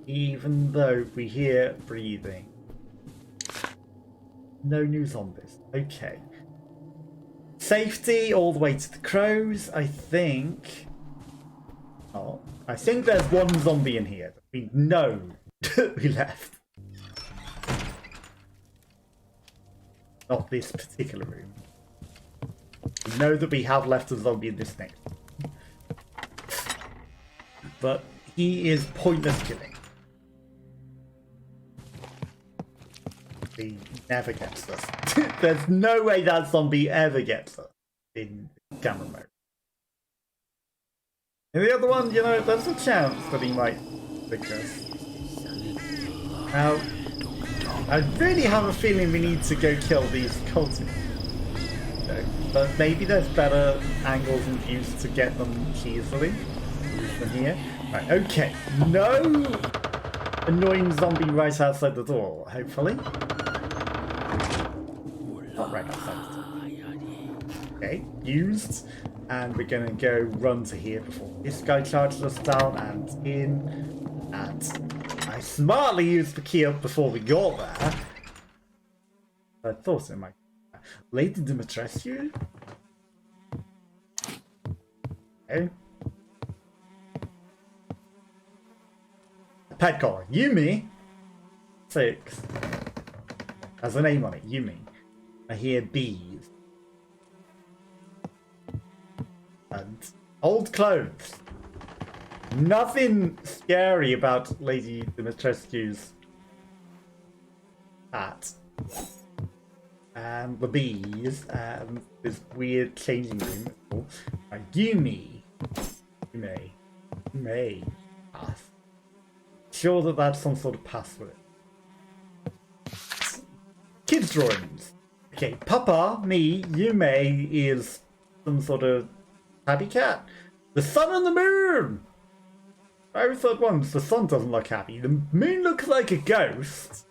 Even though we hear breathing. No new zombies. Okay. Safety all the way to the crows, I think. Oh, I think there's one zombie in here that we know we left. Not this particular room. We know that we have left a zombie in this next room. But he is pointless killing. He never gets us. There's no way that zombie ever gets us in camera mode. And the other one, you know, there's a chance that he might pick us. Now, I really have a feeling we need to go kill these cultists. But maybe there's better angles and views to get them easily than here. Right, okay. No annoying zombie right outside the door, hopefully. Not right outside the door. Okay, used. And we're gonna go run to here before this guy charges us down and in. And I smartly used the key up before we got there. I thought it might. Lady Dimitrescu? Okay. Pet collar. Yumi. 6. Has a name on it. Yumi. I hear bees. And old clothes. Nothing scary about Lady Dimitrescu's hat. And the bees. And this weird changing room. Oh. Yumi. May. Pass. Sure that that's some sort of password. Kids drawings. Okay, Papa, me, Yume is some sort of tabby cat. The sun and the moon! I thought once the sun doesn't look happy. The moon looks like a ghost.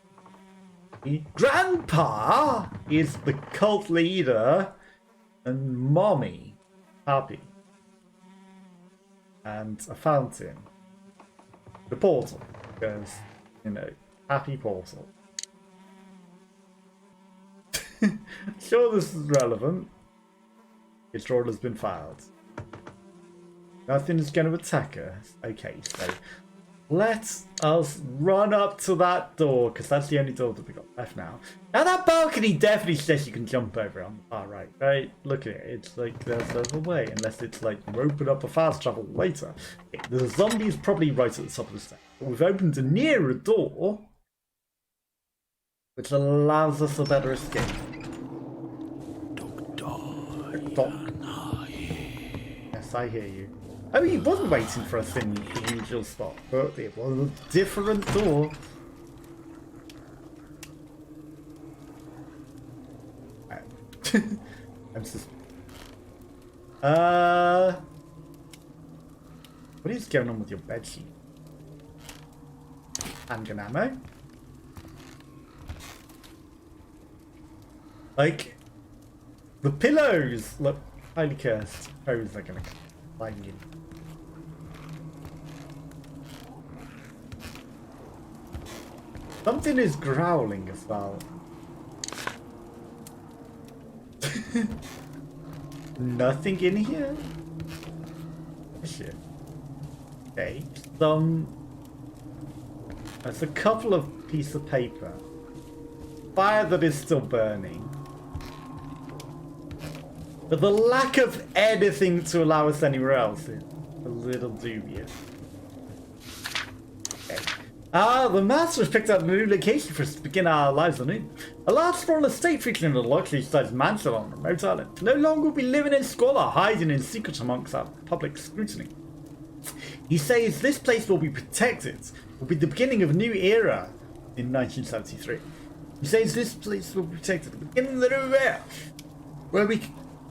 Grandpa is the cult leader. And Mommy, happy. And a fountain. The portal. Because, you know, happy portal. Sure, this is relevant. His drawing has been filed. Nothing is going to attack us. Okay, so let us run up to that door, because that's the only door that we got left now. Now that balcony definitely says you can jump over on the far right, right? Look at it. It's like there's a way, unless it's like we're open up for fast travel later. Okay, the zombie's probably right at the top of the stairs. But we've opened a nearer door, which allows us a better escape. Doc. Yes, I hear you. Oh, he wasn't waiting for us in the usual spot, but it was a different door. I'm just... What is going on with your bedsheet? Handgun ammo? Like, the pillows look highly cursed. Crows are gonna climb in. Something is growling as well. Nothing in here? Shit. Okay, there's a couple of pieces of paper. Fire that is still burning. But the lack of anything to allow us anywhere else is a little dubious. Okay. The master has picked out a new location for us to begin our lives anew. A large sprawling estate featuring a luxury-sized mansion on a remote island. No longer will be living in squalor, hiding in secret amongst our public scrutiny. He says this place will be protected, will be the beginning of a new era in 1973. He says this place will be protected, the beginning of the new era, where we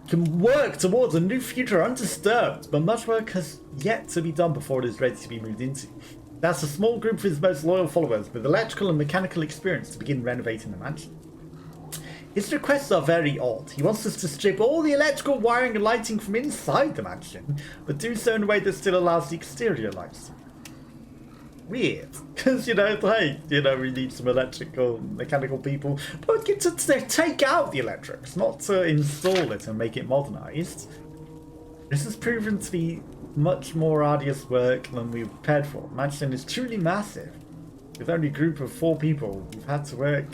can work towards a new future undisturbed, but much work has yet to be done before it is ready to be moved into. That's a small group of his most loyal followers with electrical and mechanical experience to begin renovating the mansion. His requests are very odd. He wants us to strip all the electrical wiring and lighting from inside the mansion, but do so in a way that still allows the exterior lights. Weird, because, you know, hey, you know, we need some electrical, mechanical people, but get to take out the electrics, not to install it and make it modernized. This has proven to be much more arduous work than we were prepared for. The mansion is truly massive. With only a group of 4 people, we've had to work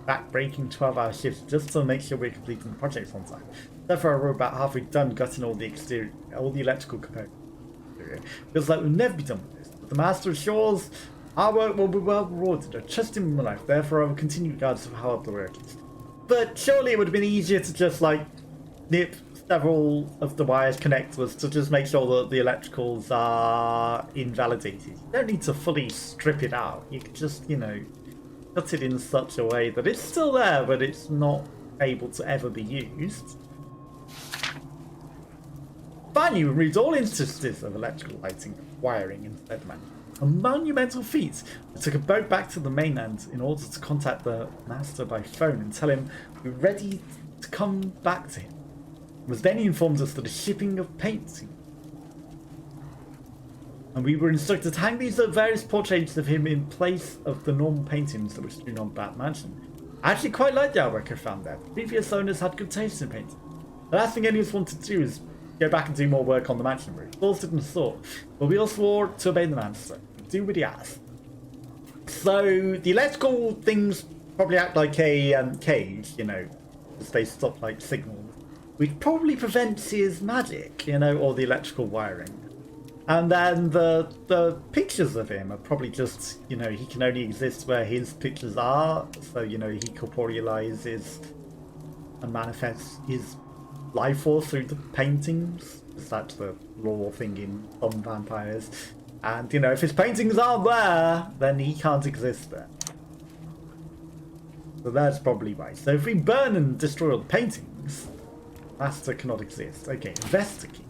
back-breaking 12-hour shifts just to make sure we're completing the project on time. Therefore, we're about halfway done gutting all the exterior, all the electrical components. Feels like we'll never be done with this. But the master assures our work will be well rewarded. I trust him in my life. Therefore, I will continue regardless of how hard the work is. But surely it would have been easier to just like nip several of the wires connectors to just make sure that the electricals are invalidated. You don't need to fully strip it out. You can just, you know, cut it in such a way that it's still there, but it's not able to ever be used. Finally, we removed all instances of electrical lighting wiring inside the mansion. A monumental feat. I took a boat back to the mainland in order to contact the master by phone and tell him we were ready to come back to him. It was then he informed us that the shipping of paints, and we were instructed to hang these various portraits of him in place of the normal paintings that were strewn on that mansion. I actually quite like the artwork I found there. Previous owners had good taste in painting. The last thing any of us wanted to do is go back and do more work on the mansion roof. All stood in the store, but we all swore to obey the master. Do what he asked. So the electrical things probably act like a cage, you know, as they stop like signals, which probably prevents his magic, you know, or the electrical wiring. And then the pictures of him are probably just, you know, he can only exist where his pictures are. So, you know, he corporealizes and manifests his life force through the paintings. That's the law thing in some vampires. And, you know, if his paintings aren't there, then he can't exist there. So that's probably why. So if we burn and destroy all the paintings, Master cannot exist. Okay, investigate.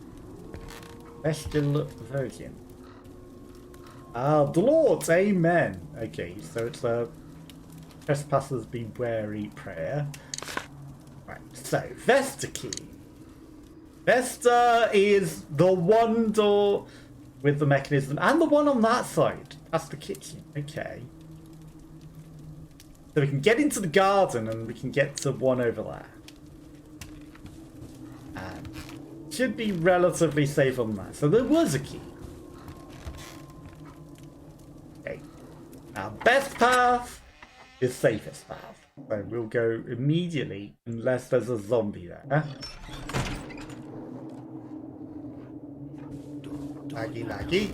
Bestial Virgin. The Lord, amen. Okay, so it's a trespassers be wary prayer. Right, so Vesta key. Vesta is the one door with the mechanism, and the one on that side. That's the kitchen. Okay. So we can get into the garden, and we can get to one over there. And should be relatively safe on that. So there was a key. Okay. Our best path is safest path. So we'll go immediately unless there's a zombie there. Laggy, laggy.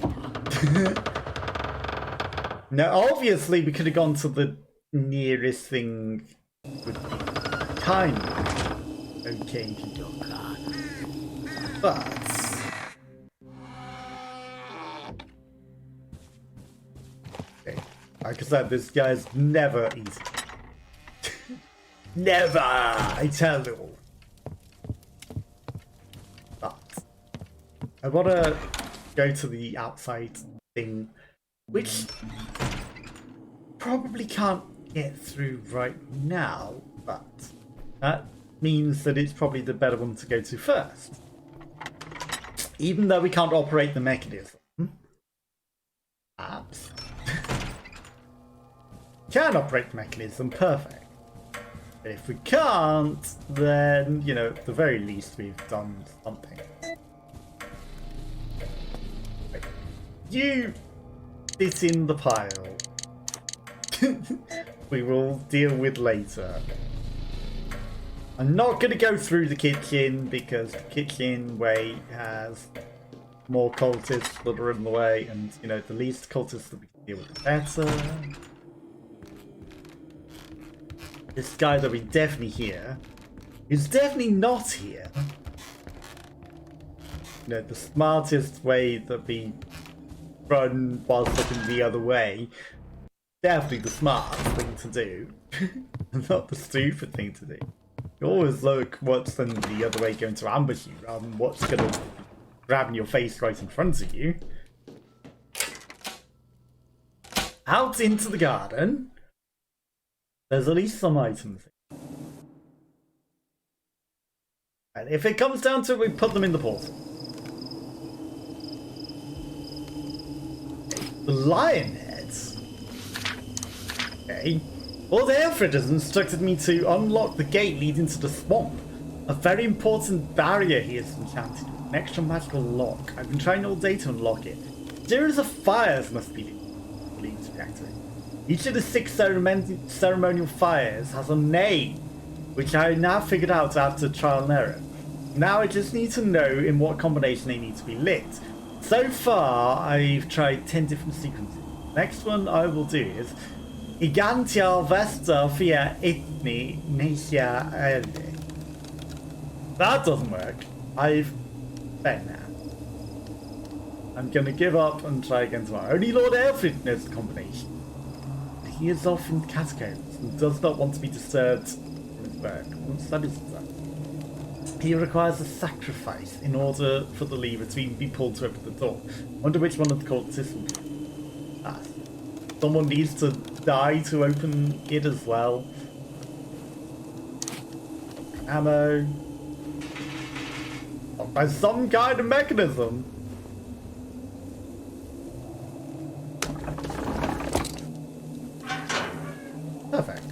Now, obviously, we could have gone to the nearest thing. Would be kind of okay. But okay, like I said, this guy's never easy. Never, I tell you. But I want to go to the outside thing, which probably can't get through right now, but that means that it's probably the better one to go to first. Even though we can't operate the mechanism. Perhaps. Can operate the mechanism, perfect. But if we can't, then, you know, at the very least we've done something. Right. You sit in the pile. We will deal with later. I'm not going to go through the kitchen because the kitchen way has more cultists that are in the way, and, you know, the least cultists that we can deal with the better. This guy that we definitely hear is definitely not here. You know, the smartest way that we run whilst looking the other way, definitely the smartest thing to do, not the stupid thing to do. You always look what's in the other way going to ambush you rather than what's going to grab in your face right in front of you. Out into the garden. There's at least some items. And if it comes down to it, we put them in the portal. The lion heads. Okay. Lord Alfred has instructed me to unlock the gate leading to the swamp. A very important barrier he has enchanted with an extra magical lock. I've been trying all day to unlock it. Series of fires must be leading to the reactor. Each of the 6 ceremonial fires has a name, which I now figured out after trial and error. Now I just need to know in what combination they need to be lit. So far, I've tried 10 different sequences. Next one I will do is Gigantia Vesta Fia Itni Nesia Erde. That doesn't work. I've bet now. I'm gonna give up and try again tomorrow. Only Lord Alfred knows the combination. He is off in catacombs and does not want to be disturbed in his work. What's that? He requires a sacrifice in order for the lever to even be pulled to open the door. I wonder which one of the cultists will be. Ah, someone needs to die to open it as well. Ammo. Oh, by some kind of mechanism. Perfect.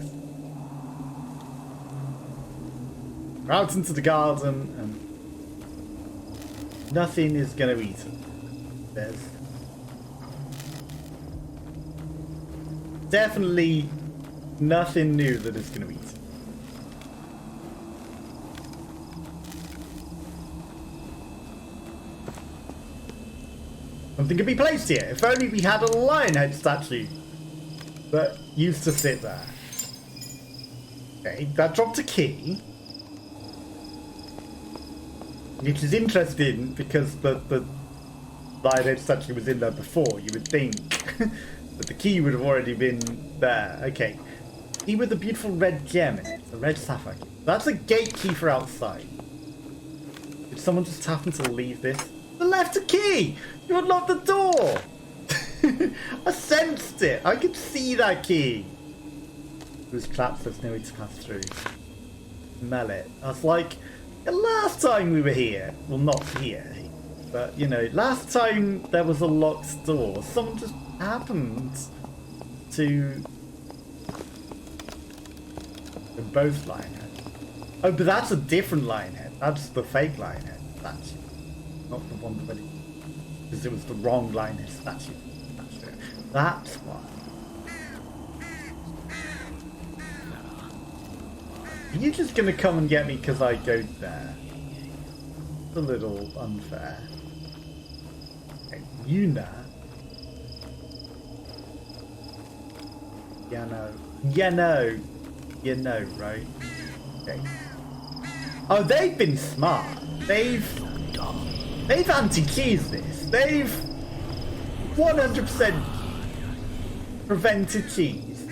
We're out into the garden and nothing is going to eat it. There's definitely nothing new that is going to eat it. Something could be placed here. If only we had a lion head statue that used to sit there. Okay, that dropped a key. Which is interesting because the lion head statue was in there before. You would think that the key would have already been there. Okay. Key with a beautiful red gem in it. A red sapphire key. That's a gate key for outside. Did someone just happen to leave this? I left a key! You unlocked the door! I sensed it! I could see that key! It was trapped, there's no way to pass through. Smell it. I was like, the last time we were here, well not here, but you know, last time there was a locked door, someone just happened to... They're both lion heads. Oh, but that's a different lion head. That's the fake lion head statue. Not the one that because it was the wrong lion head statue. That's why. Are you just gonna come and get me because I go there? It's a little unfair. Okay, you know. Yeah, no. Yeah, no. You know, right? Okay. Oh, they've been smart. They've anti-cheesed this. They've 100% prevented cheese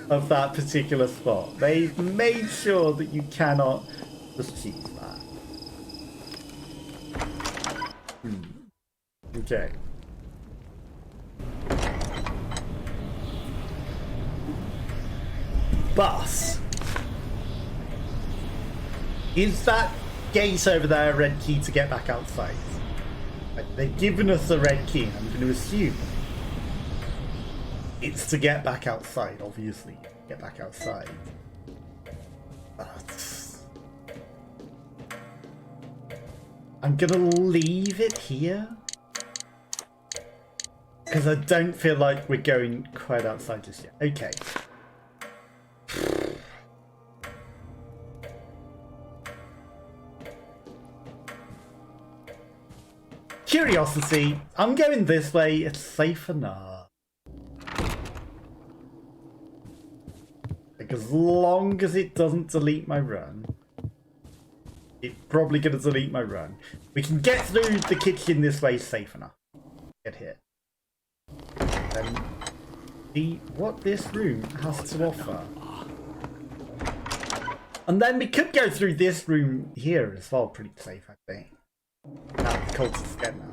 of that particular spot. They've made sure that you cannot just cheese that. Okay. Bus. Is that gate over there a red key to get back outside? They've given us a red key. I'm going to assume it's to get back outside, obviously. Get back outside. But I'm going to leave it here. Because I don't feel like we're going quite outside just yet. Okay. Curiosity. I'm going this way. It's safe enough. Like, as long as it doesn't delete my run. It's probably going to delete my run. We can get through the kitchen this way safe enough. Get here. And see what this room has to offer. And then we could go through this room here as well, pretty safe, I think. Now the cultists get now.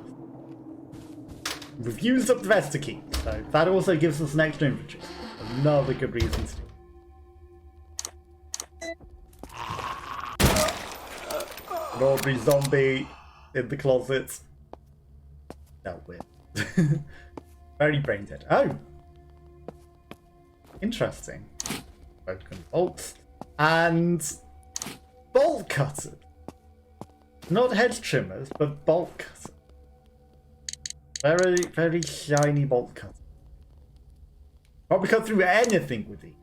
We've used up the Vesta key, so that also gives us an extra inventory. Another good reason to do. An ordinary zombie in the closet. Dealt with. Very brain dead. Oh! Interesting. Broken bolts. And bolt cutters. Not hedge trimmers, but bolt cutters. Very, very shiny bolt cutters. Probably cut through anything with these.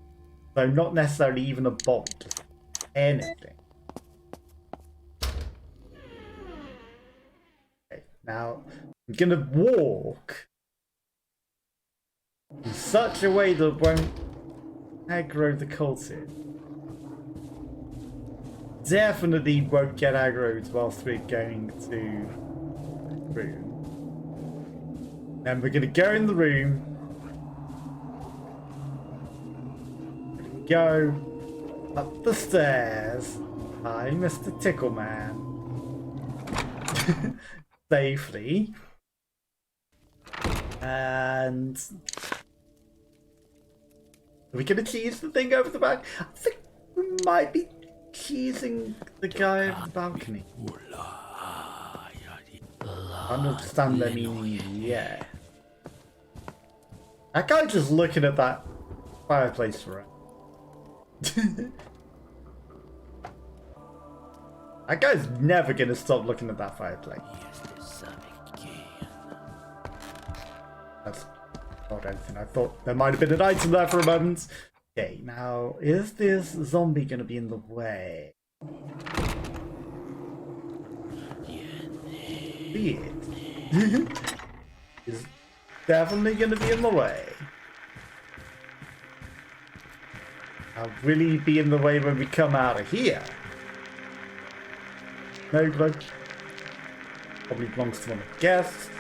So not necessarily even a bolt, just anything. Okay, now I'm gonna walk in such a way that won't aggro the cultist. Definitely won't get aggroed whilst we're going to the room. Then we're going to go in the room. Go. Up the stairs. Hi, Mr. Tickleman. Safely. And... are we going to cheese the thing over the back? I think we might be cheesing the guy over the balcony. I understand their meaning, yeah. That guy just looking at that fireplace for it. That guy's never gonna stop looking at that fireplace. That's not anything. I thought there might have been an item there for a moment. Okay, now is this zombie gonna be in the way? He is. He's definitely gonna be in the way. I'll really be in the way when we come out of here. No blood. Probably belongs to one of the guests.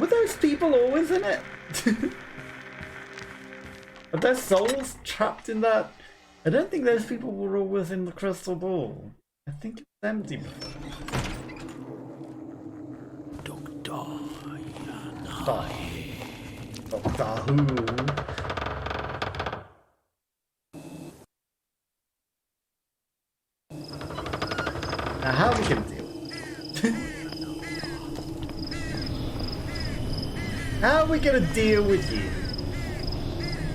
Were those people always in it? Are their souls trapped in that? I don't think those people were always in the crystal ball. I think it's empty before. Doctor Who. Now how are we gonna deal with it? How are we gonna deal with you?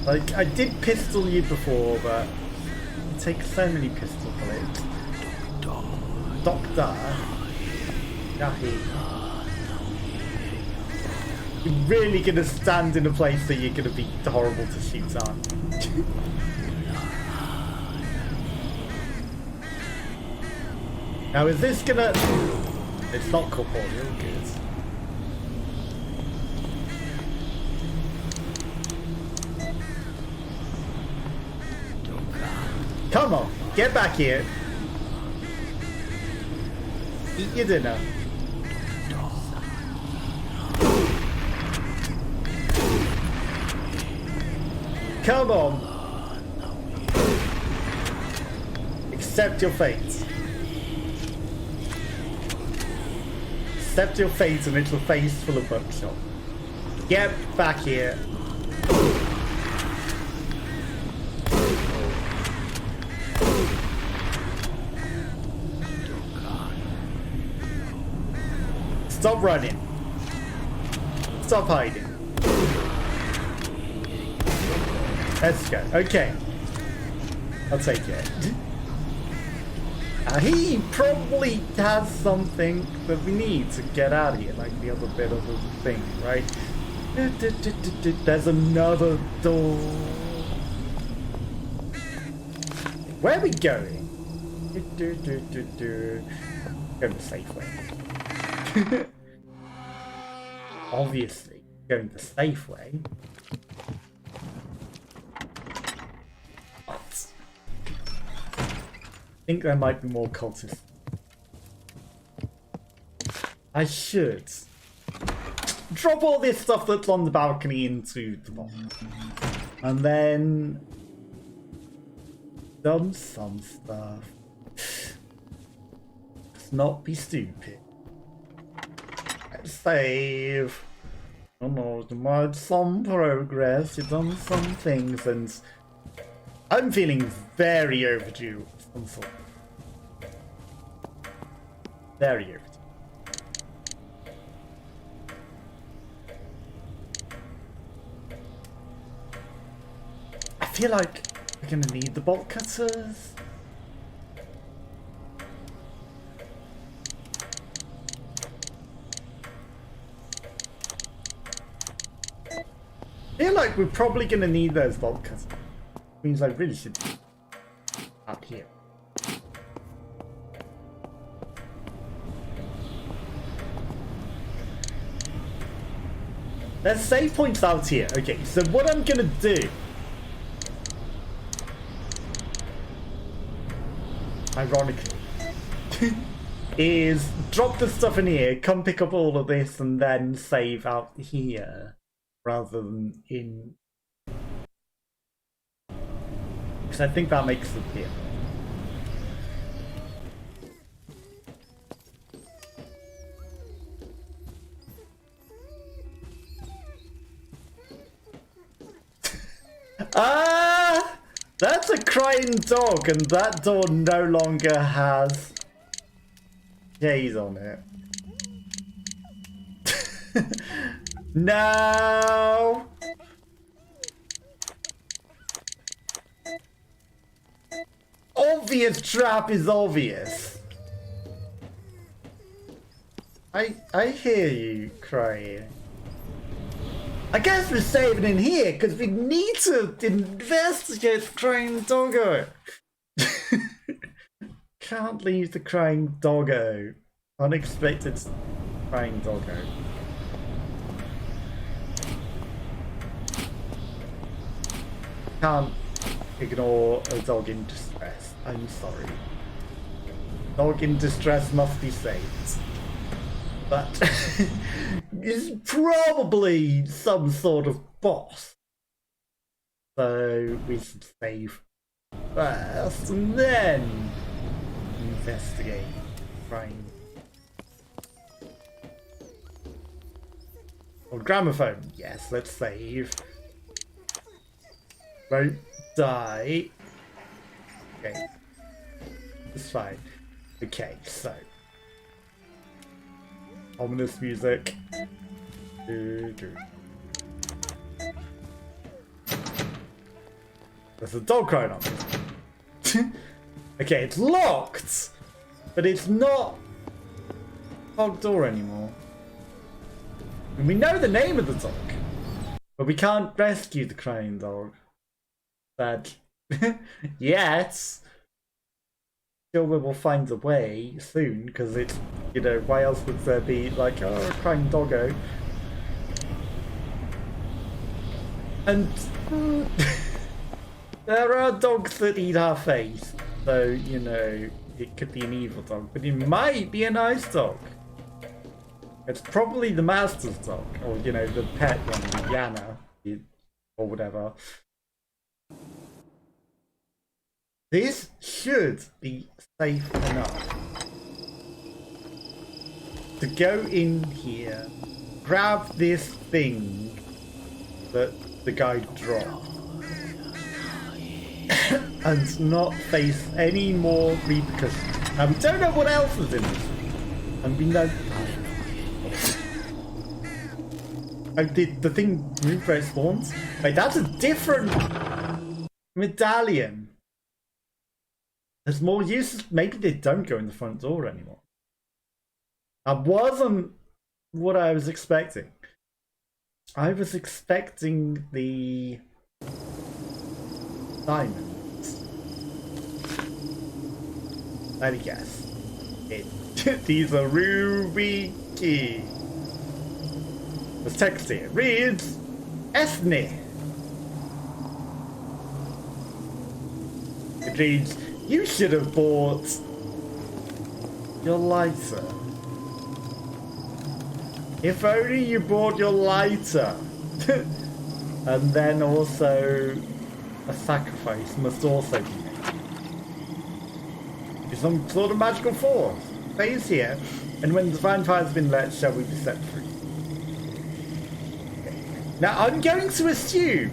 Like, I did pistol you before, but you take so many pistol bullets. Doctor. Yahi. You're really gonna stand in a place that you're gonna be horrible to shoot on. Now is this gonna... it's not corporeal, good. Come on, get back here. Eat your dinner. Come on. Accept your fate. Accept your fate and it's a face full of buckshot. Get back here. Stop running. Stop hiding. Let's go. Okay. I'll take it. He probably has something that we need to get out of here, like the other bit of the thing, right? There's another door. Where are we going? Going the safe way. Obviously, going the safe way. But I think there might be more cultists. I should drop all this stuff that's on the balcony into the box. And then dump some stuff. Let's not be stupid. Let's save. Oh no, you made some progress, you've done some things, and I'm feeling very overdue. Some sort. Very overdue. I feel like we're gonna need the bolt cutters. I feel like we're probably gonna need those bolt cutters. Means I really should be up here. There's save points out here. Okay, so what I'm gonna do, ironically, is drop the stuff in here, come pick up all of this, and then save out here, rather than in. because I think that makes it clear. Ah! That's a crying dog, and that door no longer has J's on it. No! Obvious trap is obvious. I hear you crying. I guess we're saving in here because we need to investigate the crying doggo. Can't leave the crying doggo. Unexpected crying doggo. Can't ignore a dog in distress. I'm sorry. Dog in distress must be saved. But it's probably some sort of boss. So we should save first and then investigate. Fine. Oh, gramophone. Yes, let's save. Won't die. Okay. It's fine. Okay, so. Ominous music. There's a dog crying on it. Okay, it's locked! But it's not locked door anymore. And we know the name of the dog. But we can't rescue the crying dog. Sad. Yes. Sure we will find a way soon, because it's, you know, why else would there be like, oh, a crying doggo? And there are dogs that eat our face, so, you know, it could be an evil dog, but it might be a nice dog. It's probably the master's dog, or, you know, the pet one, Yana, or whatever. This should be safe enough to go in here, grab this thing that the guy dropped, and not face any more repercussions. And we don't know what else is in this, and we know. Oh, did the thing move where it spawns? Wait, that's a different medallion. There's more uses. Maybe they don't go in the front door anymore. That wasn't what I was expecting. I was expecting the diamonds. Let me guess. These are ruby keys. There's text here. Reads Ethne. It reads, you should have bought your lighter. If only you bought your lighter. And then also a sacrifice must also be made. Is some sort of magical force. Stays here, and when the divine fire has been lit, shall we be set free. Okay. Now I'm going to assume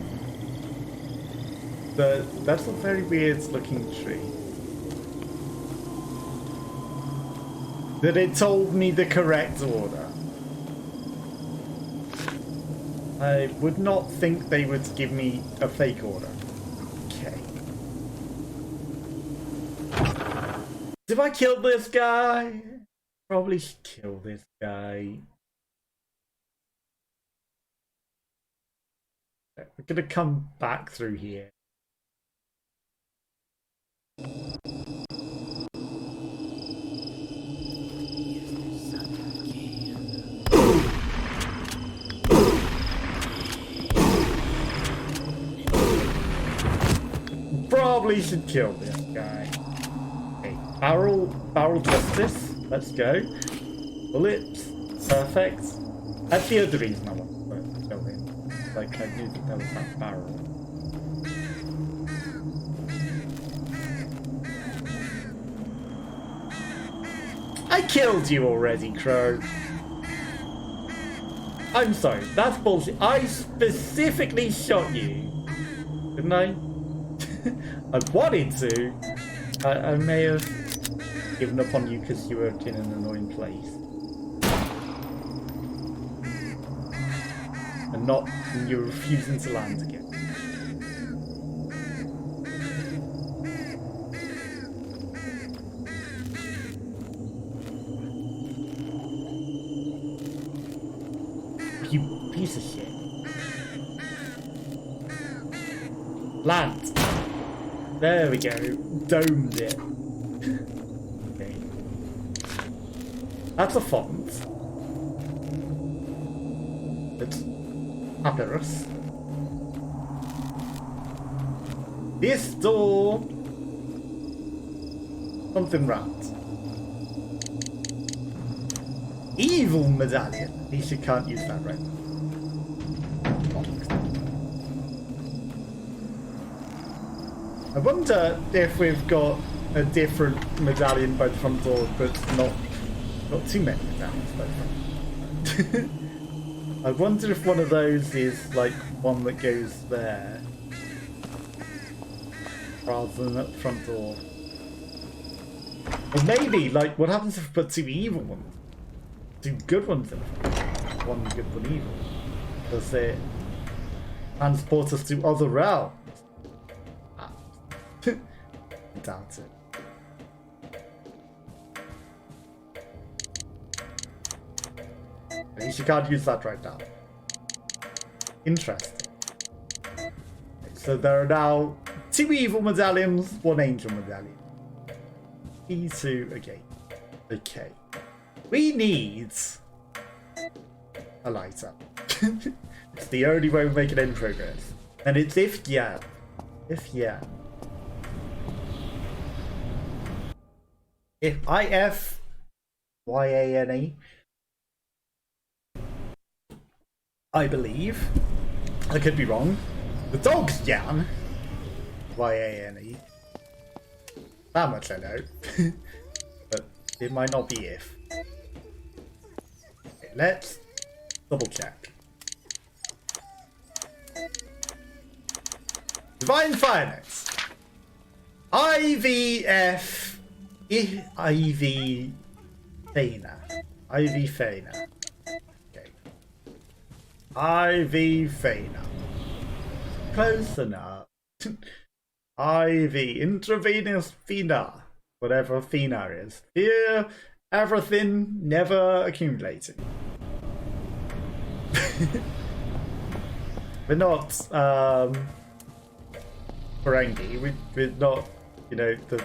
that that's a very weird looking tree. That it told me the correct order. I would not think they would give me a fake order. Okay. Did I kill this guy? Probably should kill this guy. We're gonna come back through here. Probably should kill this guy. Okay, barrel justice. Let's go. Bullets. Perfect. That's the other reason I want to kill him. Like I knew that there was that barrel. I killed you already, Crow. I'm sorry, that's bullshit. I specifically shot you. Didn't I? I wanted to. I may have given up on you because you were in an annoying place. And not you're refusing to land again. You piece of shit. Land. There we go. Domed it. Okay. That's a font. It's papyrus. This door. Something round. Evil medallion. At least you can't use that right now. I wonder if we've got a different medallion by the front door, but not too many medallions by the front. I wonder if one of those is like one that goes there rather than at the front door. Or maybe, like, what happens if we put two evil ones? Two good ones in front. One good, one evil. Does it transport us to other realms? Doubt it. At least you can't use that right now. Interesting. Okay, so there are now two evil medallions, one angel medallion. E2, okay. Okay. We need a lighter. It's the only way we make it in progress. And it's if yeah. If yeah. If IFYANE, I believe. I could be wrong. The dog's Jan. YANE. That much I know. But it might not be if. Okay, let's double check. Divine Finance. IVF. Ivy Fana. Ivy Fana. Okay. Ivy Fana. Close enough. Ivy intravenous Fina. Whatever Fina is. Here, everything never accumulating. We're not Ferengi. We're not, you know, the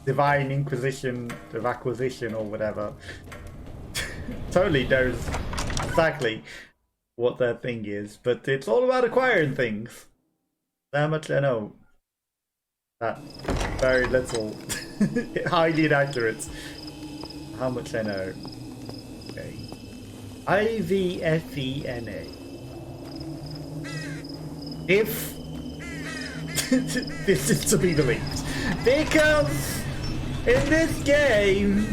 Divine Inquisition of Acquisition or whatever. Totally knows exactly what their thing is, but it's all about acquiring things. That much I know. That very little. Highly inaccurate. How much I know. Okay. IVFENA. If this is to be believed. Because in this game,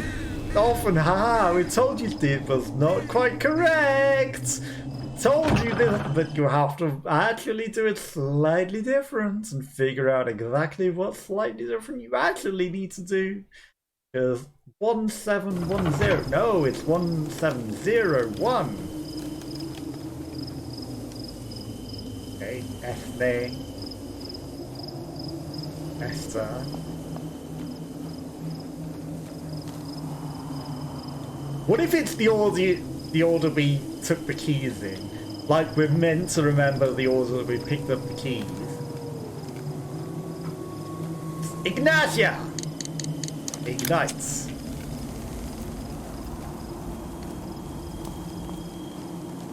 often, we told you it was not quite correct. We told you that you have to actually do it slightly different and figure out exactly what slightly different you actually need to do. Because 1710, no, it's 1701. Okay, Esther. Esther. What if it's the order we took the keys in? Like we're meant to remember the order that we picked up the keys. Ignatia! Ignites.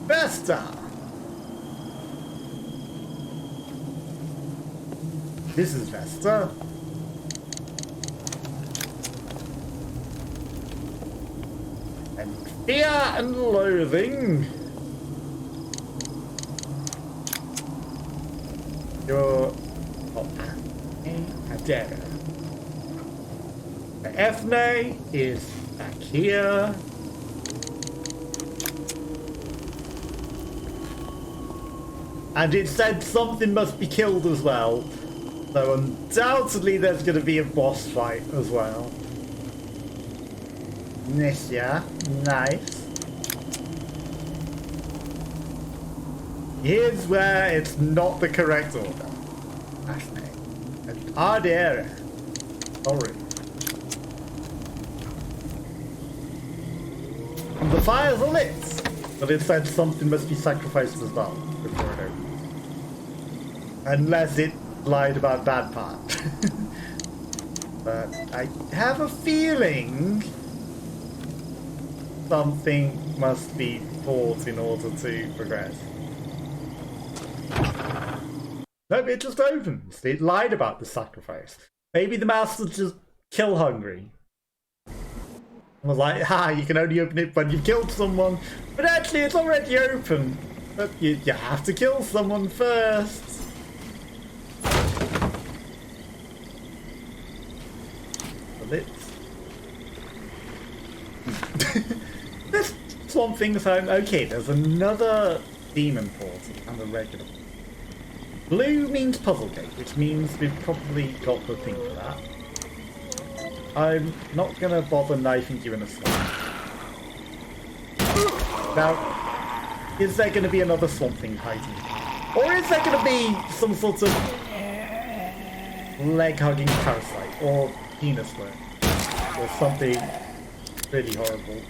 Vesta! This is Vesta. And fear and loathing. You're... Oh, Adara. Ethne is Back here. And it said something must be killed as well. So undoubtedly there's going to be a boss fight as well. Yes, yeah. Nice. Here's where it's not the correct order. Fascinating. An odd area. Sorry. And the fires are lit. But it said something must be sacrificed as well before it opens. Unless it lied about that part. But I have a feeling something must be fought in order to progress. Nope, it just opens. It lied about the sacrifice. Maybe the master's just kill hungry. I was like, you can only open it when you've killed someone. But actually, it's already open. But you have to kill someone first. Lips. This Swamp Thing's home. Okay, there's another demon portal and a regular one. Blue means puzzle gate, which means we've probably got the thing for that. I'm not gonna bother knifing you in a swamp. Now, is there gonna be another Swamp Thing hiding? Or is there gonna be some sort of leg-hugging parasite? Or penis worm? Or something really horrible.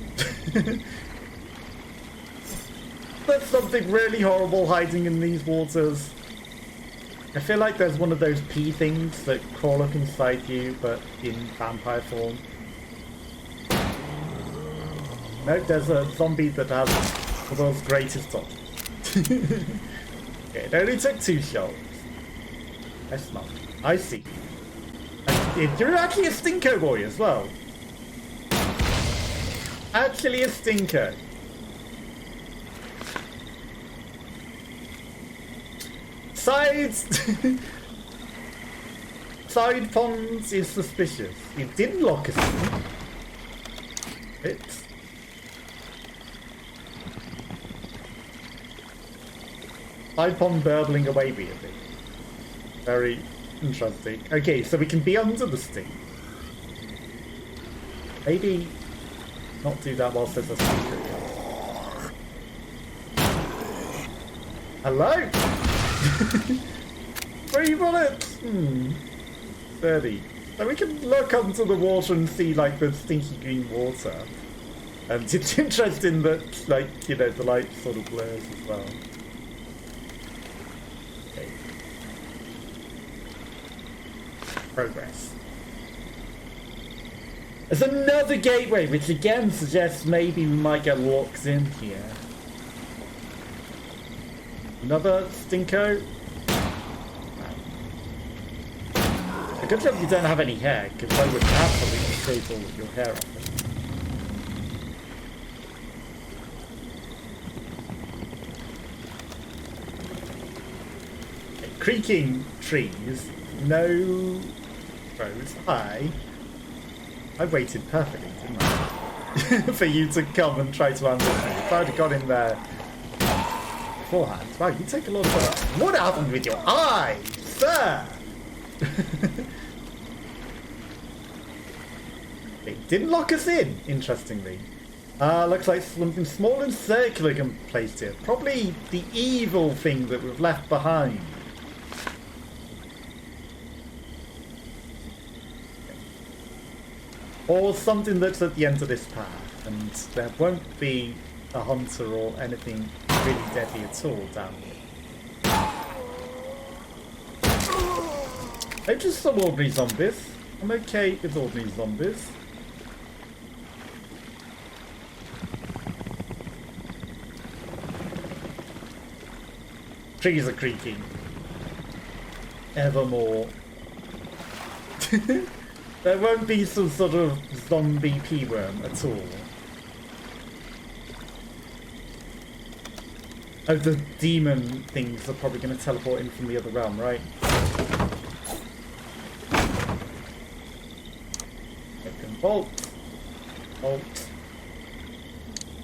There's something really horrible hiding in these waters. I feel like there's one of those pea things that crawl up inside you, but in vampire form. No, there's a zombie that has the world's greatest dodges. Okay, it only took 2 shots. That's not. I see. And you're actually a Stinko boy as well. Actually a Stinko. Side ponds is suspicious. It didn't lock us in. It's side pond burbling away weirdly. Very interesting. Okay, so we can be under the sting. Maybe not do that whilst there's a secret. Hello? 3 bullets! 30. So we can look onto the water and see like the stinky green water. And it's interesting that like, you know, the light sort of blurs as well. Okay. Progress. There's another gateway, which again suggests maybe we might get locked in here. Another Stinko. A good job you don't have any hair, because I would absolutely shave all of your hair off. Okay, creaking trees, no roads. I waited perfectly, didn't I? For you to come and try to ambush me. If I'd have got in there beforehand. Wow, you take a lot of work. What happened with your eye, sir? It didn't lock us in, interestingly. Looks like something small and circular can be placed here. Probably the evil thing that we've left behind. Or something that's at the end of this path, and there won't be a hunter or anything really deadly at all down here. They're just some ordinary zombies. I'm okay with ordinary zombies. Trees are creaking. Evermore. There won't be some sort of zombie P-worm at all. Oh, the demon things are probably going to teleport in from the other realm, right? Open vault. Bolt.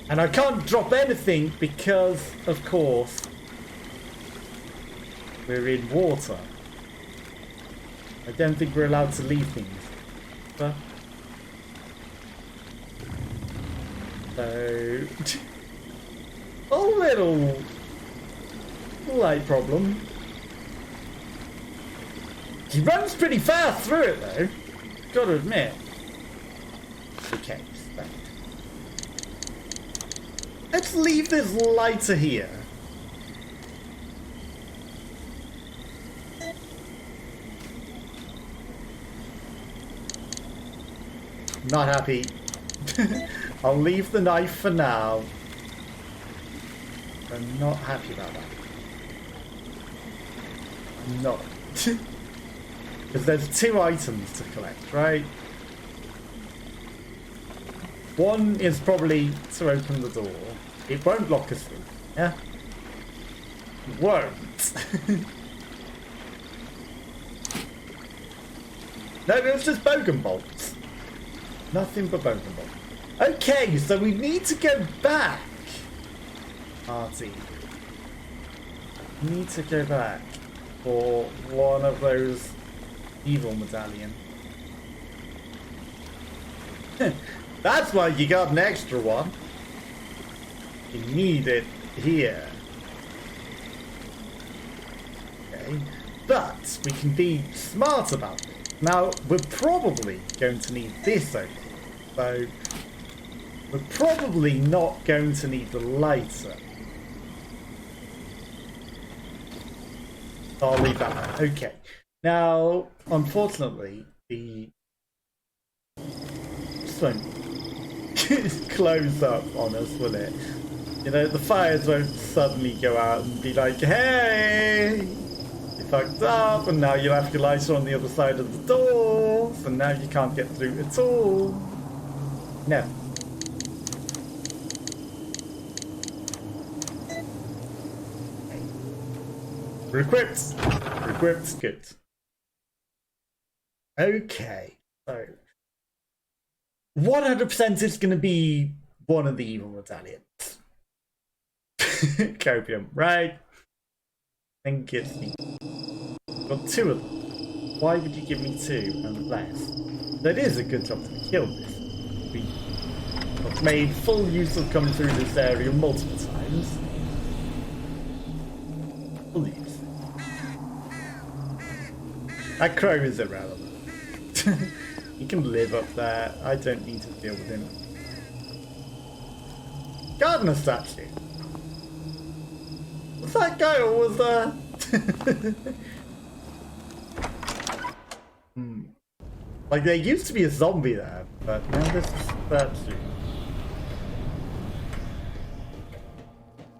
And I can't drop anything because, of course, we're in water. I don't think we're allowed to leave things. But so a little light problem. He runs pretty fast through it though, gotta admit. Okay, so let's leave this lighter here. Not happy. I'll leave the knife for now. I'm not happy about that. I'm not. Because there's 2 items to collect, right? One is probably to open the door. It won't lock us in, yeah? It won't. No, it was just bogan bolts. Nothing but bogan bolts. Okay, so we need to go back. Artie. We need to go back for one of those evil medallion. That's why you got an extra one. You need it here. Okay. But we can be smart about it. Now, we're probably going to need this over. So, we're probably not going to need the lighter. I'll leave that there. Okay. Now, unfortunately, the just won't close up on us, will it? You know, the fires won't suddenly go out and be like, hey, you fucked up, and now you'll have your lighter on the other side of the door, so now you can't get through at all. No. We're equipped. We're equipped. Good. Okay. So 100% is going to be one of the evil medallions. Copium, right? I think it's me. Got 2 of them. Why would you give me 2 and less? That is a good job to kill this. We have made full use of coming through this area multiple times. Full use. That crow is irrelevant. He can live up there. I don't need to deal with him. Gardener statue. Was that guy always there? Like, there used to be a zombie there, but now there's a statue.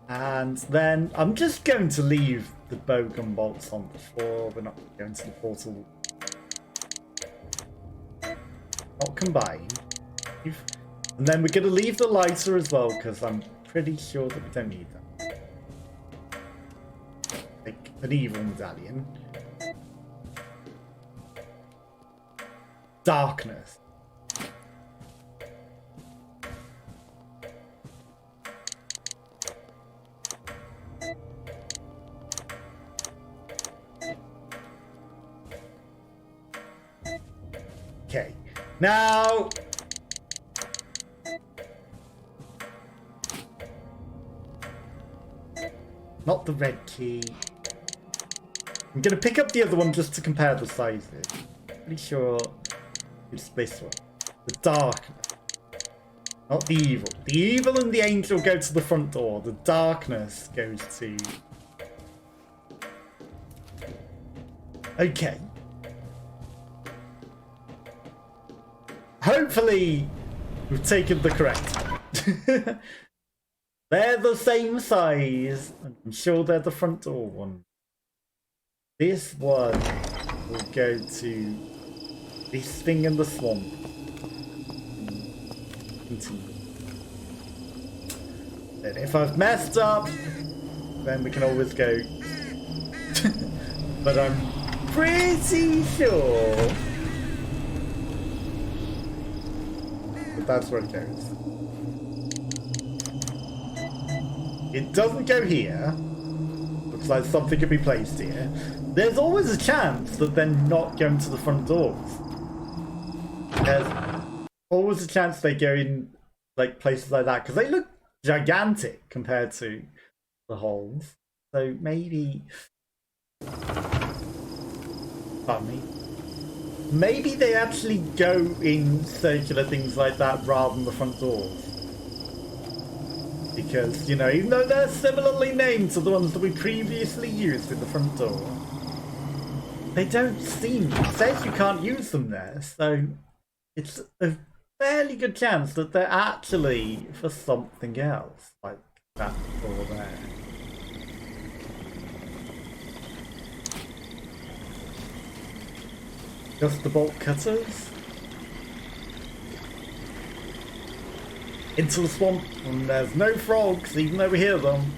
And then I'm just going to leave the bogan bolts on the floor. We're not going to the portal. Not combined. And then we're going to leave the lighter as well, because I'm pretty sure that we don't need that. Like an evil medallion. Darkness. Okay. Now, not the red key. I'm going to pick up the other one just to compare the sizes. Pretty sure it's this one. The darkness. Not the evil. The evil and the angel go to the front door. The darkness goes to... Okay. Hopefully, we've taken the correct one. They're the same size. I'm sure they're the front door one. This one will go to this thing in the swamp. Continue. And if I've messed up, then we can always go. But I'm pretty sure That's where it goes. It doesn't go here. Looks like something could be placed here. There's always a chance that they're not going to the front doors. There's always a chance they go in like places like that because they look gigantic compared to the holes. So maybe, pardon me. Maybe they actually go in circular things like that rather than the front doors. Because, you know, even though they're similarly named to the ones that we previously used in the front door, they don't seem, it says you can't use them there, so it's a fairly good chance that they're actually for something else, like that door there. Just the bolt cutters? Into the swamp, and there's no frogs, even though we hear them.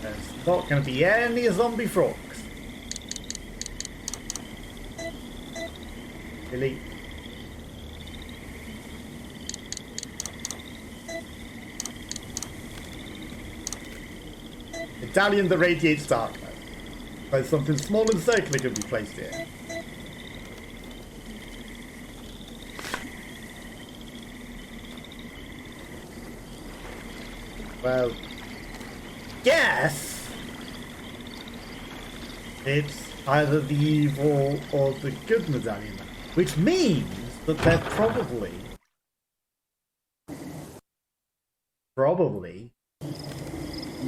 There's not going to be any zombie frogs. Really? Medallion that radiates darkness. There's something small and circular can be placed here. Well, yes, it's either the evil or the good medallion, which means that they're probably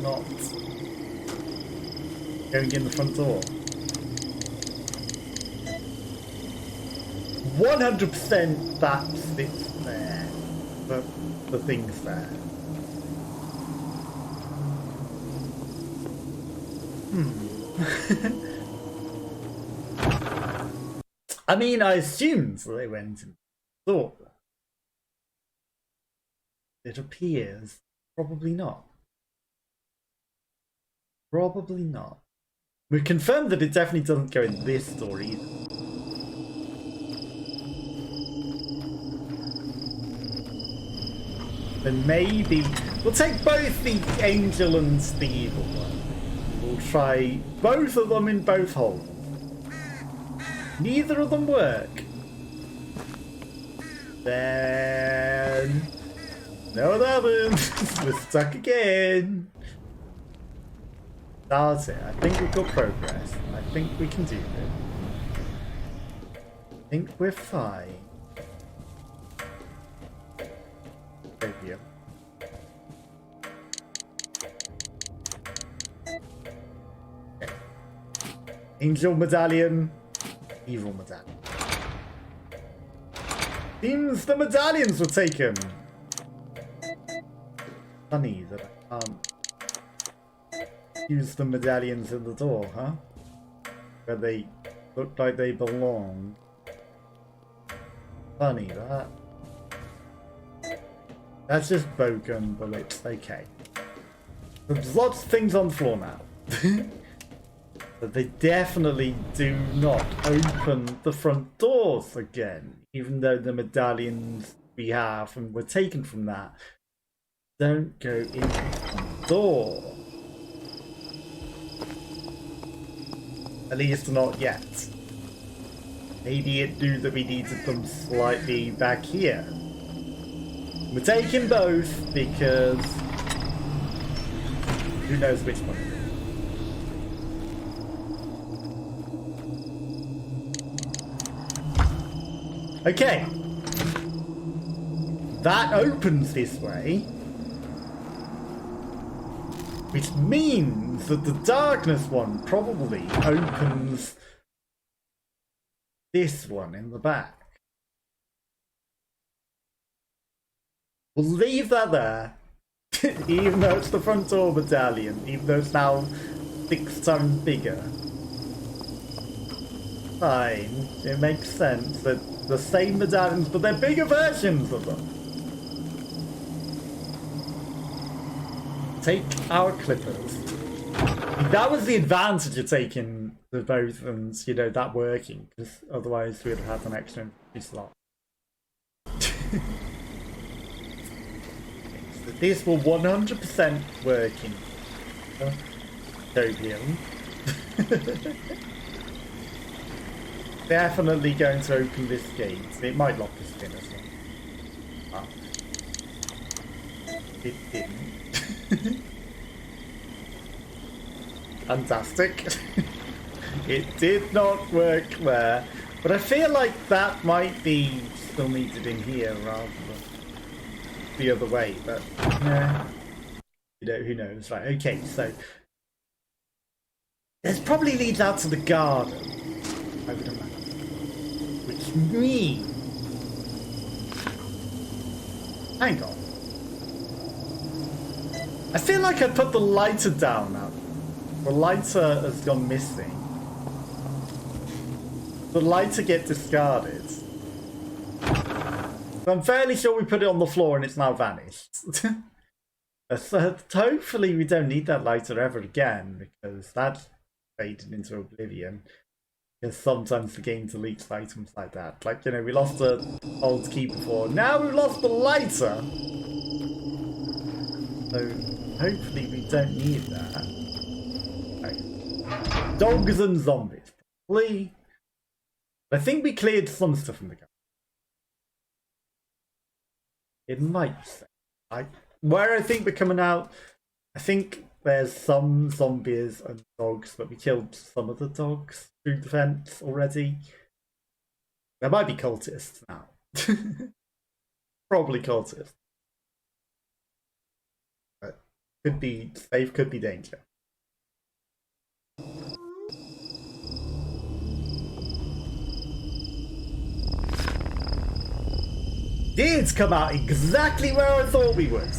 not going in the front door. 100% that's it's there, but the thing's there. I mean, I assumed they went and thought that. It appears probably not. Probably not. We've confirmed that it definitely doesn't go in this door either. Then maybe we'll take both the angel and the evil one. We'll try both of them in both holes. Neither of them work. Then no, it happens. We're stuck again. That's it. I think we've got progress. I think we can do it. I think we're fine. Thank you. Okay. Angel medallion, evil medallion. Seems the medallions were taken. Funny that I can't use the medallions in the door, huh? Where they look like they belong. Funny that. That's just broken, but it's okay. There's lots of things on the floor now. But they definitely do not open the front doors again. Even though the medallions we have and were taken from that don't go in the front door. At least not yet. Maybe it knew that we needed them slightly back here. We're taking both because who knows which one. Okay. That opens this way. Which means that the darkness one probably opens this one in the back. We'll leave that there. Even though it's the front door medallion. Even though it's now 6 times bigger. Fine. It makes sense that the same medallions, but they're bigger versions of them. Take our clippers. That was the advantage of taking the both and, you know, that working, because otherwise we'd have had an extra slot. This will 100% work in Tobium. Definitely going to open this gate. It might lock us in or something. Ah. It didn't. Fantastic. It did not work there. But I feel like that might be still needed in here rather than the other way. But yeah, you know, who knows? Right, okay, so this probably leads out to the garden, I would imagine. Which means, hang on. I feel like I put the lighter down now. The lighter has gone missing. The lighter gets discarded. I'm fairly sure we put it on the floor and it's now vanished. So hopefully we don't need that lighter ever again, because that's faded into oblivion. Because sometimes the game deletes items like that. Like, you know, we lost the old key before. Now we've lost the lighter! So hopefully we don't need that. Okay. Dogs and zombies. Probably. I think we cleared some stuff from the game. It might say. Where I think we're coming out, I think there's some zombies and dogs, but we killed some of the dogs through the fence already. There might be cultists now. Probably cultists. But could be safe, could be danger. Did come out exactly where I thought we would.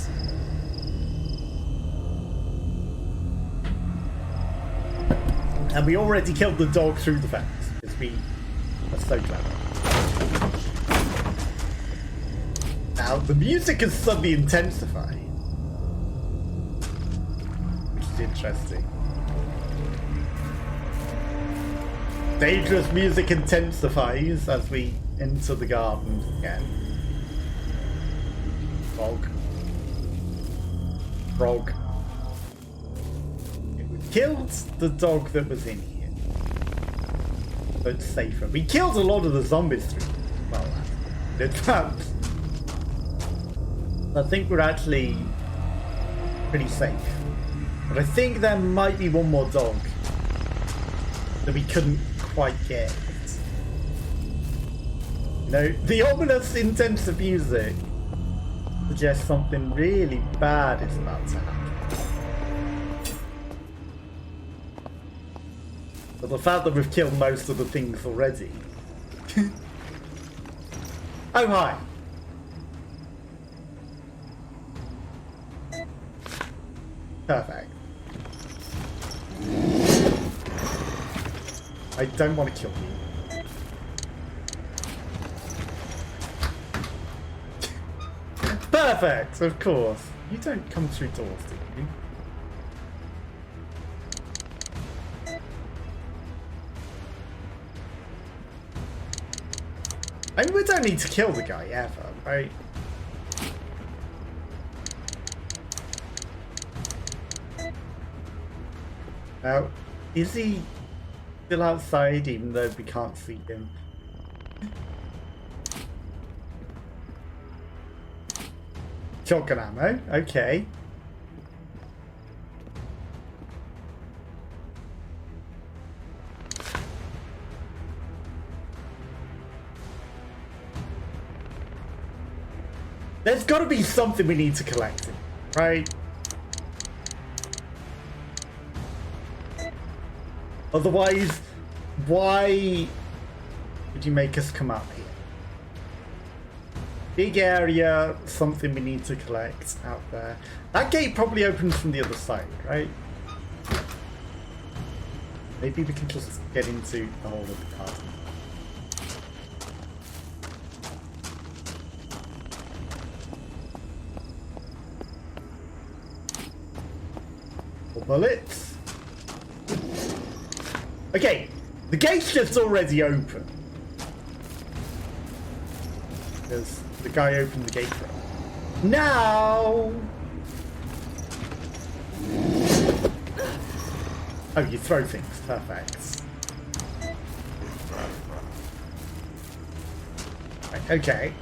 And we already killed the dog through the fence, because we are so clever. Now, the music is suddenly intensified, which is interesting. Dangerous music intensifies as we enter the gardens again. Frog. We killed the dog that was in here. So it's safer. We killed a lot of the zombies through. Well, in fact, I think we're actually pretty safe. But I think there might be one more dog that we couldn't quite get. You know, the ominous intensive music suggests something really bad is about to happen. But the fact that we've killed most of the things already. Oh, hi. Perfect. I don't want to kill you. Perfect, of course. You don't come through doors, do you? I mean, we don't need to kill the guy ever, right? Now, is he still outside even though we can't see him? Shotgun ammo, okay. There's got to be something we need to collect, right? Otherwise, why would you make us come up here? Big area, something we need to collect out there. That gate probably opens from the other side, right? Maybe we can just get into the whole of the garden. More bullets. Okay, the gate's just already open. Because the guy opened the gate for us. Now Oh, you throw things. Perfect. Right, okay.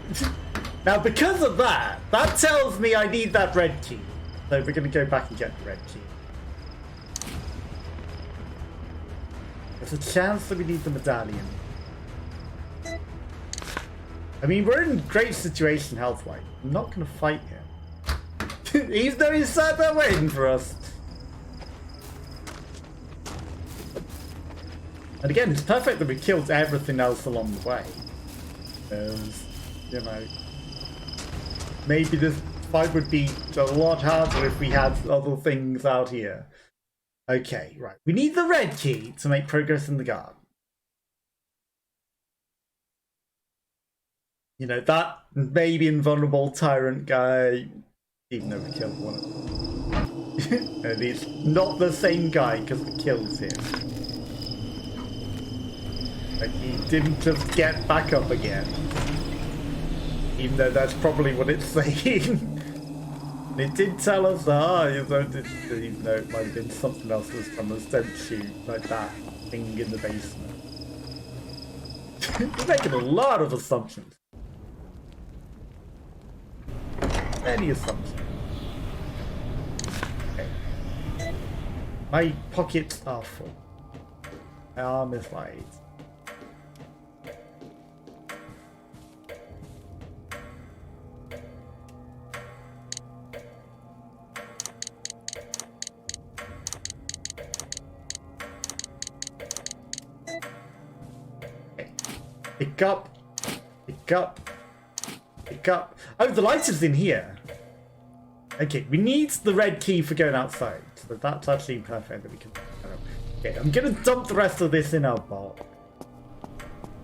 Now, because of that, that tells me I need that red key. So we're going to go back and get the red key. There's a chance that we need the medallion. I mean, we're in great situation health-wise. I'm not going to fight him. Even though he's sat there waiting for us. And again, it's perfect that we killed everything else along the way. Because, you know, maybe this fight would be a lot harder if we had other things out here. Okay, right. We need the red key to make progress in the garden. You know, that maybe invulnerable tyrant guy, even though we killed one of them. And he's not the same guy because we killed him. Like, he didn't just get back up again. Even though that's probably what it's saying. It did tell us that, even though it might have been something else that's from a sent shoot, like that thing in the basement. We're making a lot of assumptions. Many assumptions. Okay. My pockets are full. My arm is light. Pick up. Pick up. Pick up. Oh, the light is in here. Okay, we need the red key for going outside. So that's actually perfect that we can... Okay, I'm going to dump the rest of this in our bowl.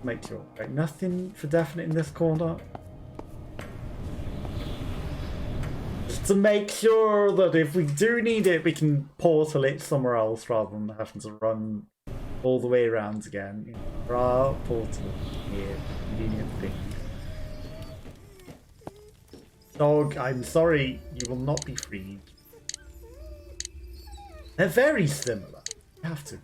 Make sure. Right, nothing for definite in this corner. Just to make sure that if we do need it, we can portal it somewhere else rather than having to run all the way around again. There are portals here. Convenient things. Dog, I'm sorry, you will not be freed. They're very similar. You have to.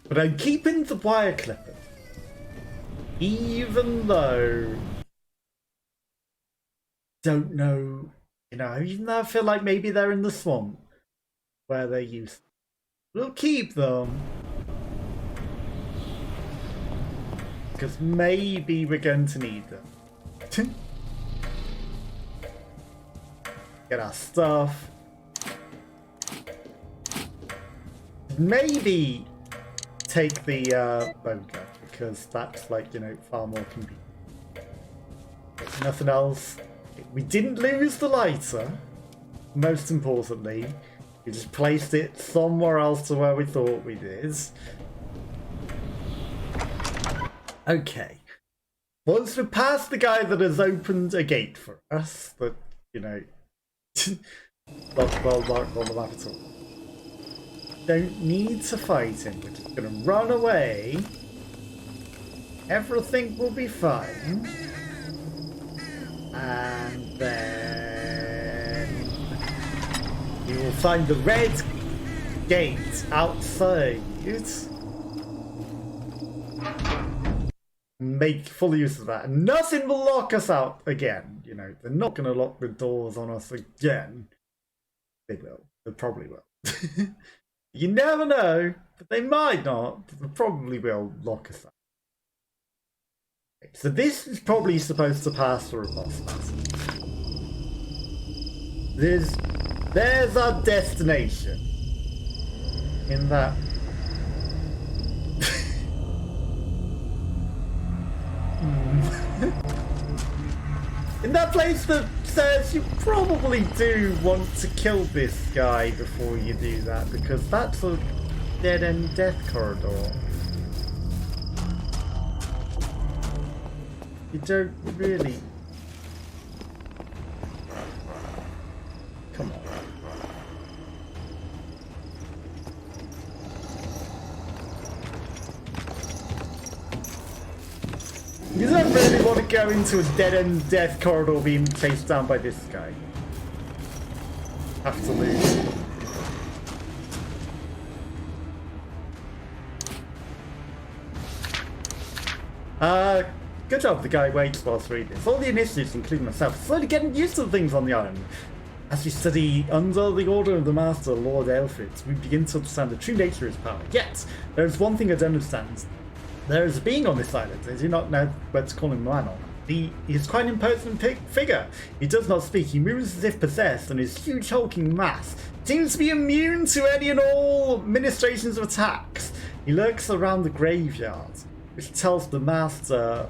But I'm keeping the wire clippers. Even though... Don't know... You know, even though I feel like maybe they're in the swamp. Where they're used. We'll keep them. Because maybe we're going to need them. Get our stuff. Maybe take the bone gun because that's like, you know, far more convenient. Nothing else. We didn't lose the lighter. Most importantly, we just placed it somewhere else to where we thought we did. Okay. Once we pass the guy that has opened a gate for us, that, you know, not well marked on the map at all. Don't need to fight him, we're just gonna run away. Everything will be fine. And then you will find the red gate outside. Make full use of that. And nothing will lock us out again. You know, they're not going to lock the doors on us again. They will. They probably will. You never know, but they might not. But they probably will lock us out. Okay, so this is probably supposed to pass through a boss battle. There's our destination. In that. In that place that says you probably do want to kill this guy before you do that, because that's a dead-end death corridor. You don't really... Come on. You don't really want to go into a dead-end death corridor being chased down by this guy. have to lose. Good job, the guy waits whilst reading this. All the initiatives, including myself, are slowly getting used to things on the island. As we study under the order of the Master, Lord Alfred, we begin to understand the true nature of his power. Yet, there is one thing I don't understand. There is a being on this island. I do not know whether to call him man or not. He is quite an imposing figure. He does not speak. He moves as if possessed, and his huge hulking mass seems to be immune to any and all ministrations of attacks. He lurks around the graveyard, which tells the Master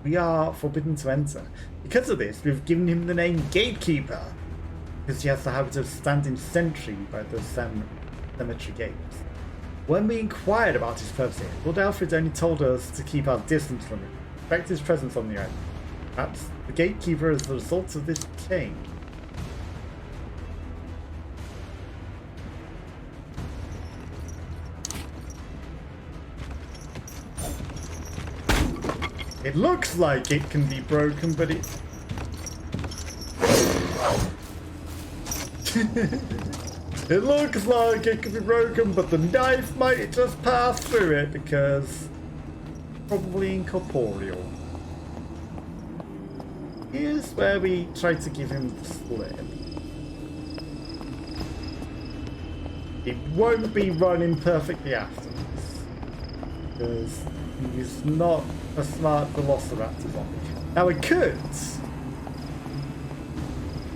we are forbidden to enter. Because of this, we've given him the name Gatekeeper, because he has the habit of standing sentry by the cemetery gates. When we inquired about his purpose here, Lord Alfred only told us to keep our distance from him, respect his presence on the island. Perhaps the Gatekeeper is the result of this change. It looks like it can be broken, but it... It looks like it can be broken, but the knife might just pass through it because... probably incorporeal. Here's where we try to give him the slip. It won't be running perfectly after this, because he's not a smart velociraptor zombie. Now it could,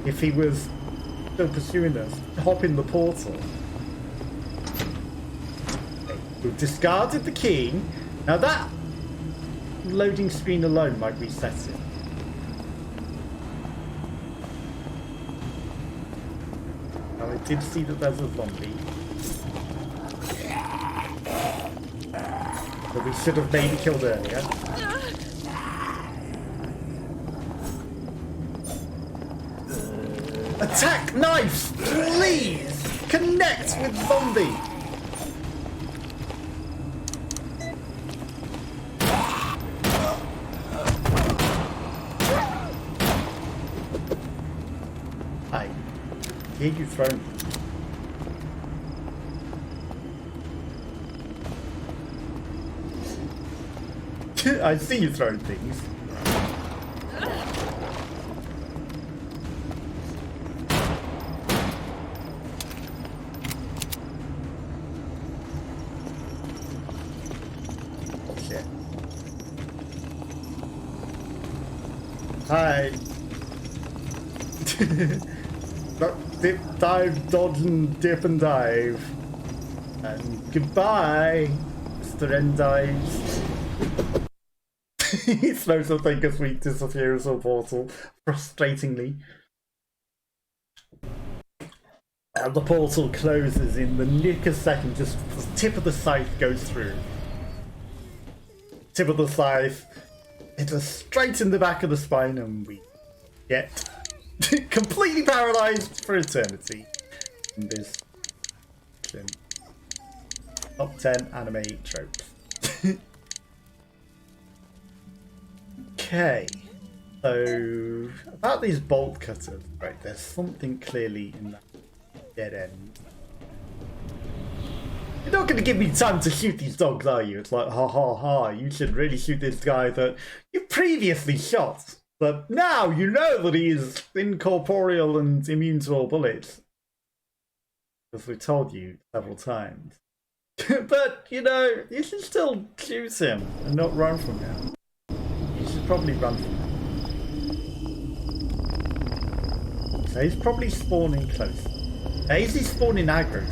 if he was still pursuing us, hop in the portal. Okay, we've discarded the key. Now that loading screen alone might reset it. Now I did see that there's a zombie. That we should have maybe killed earlier. Attack knives! Please! Connect with zombie! I hear you throwing. I see you throwing things. Oh shit. Hi. Dip, dive, dodge, and dip and dive. And goodbye, Mr. Endives. He slows to think as we disappear as a portal, frustratingly. And the portal closes in the nick of a second, just the tip of the scythe goes through. Tip of the scythe, it was straight in the back of the spine, and we get completely paralyzed for eternity. In this top 10 anime tropes. Okay, so about these bolt cutters, right, there's something clearly in that dead end. You're not going to give me time to shoot these dogs, are you? It's like, ha ha ha, you should really shoot this guy that you previously shot. But now you know that he is incorporeal and immune to all bullets. As we told you several times. But, you know, you should still shoot him and not run from him. You should probably run from him. So he's probably spawning close. Now, is he spawning aggro?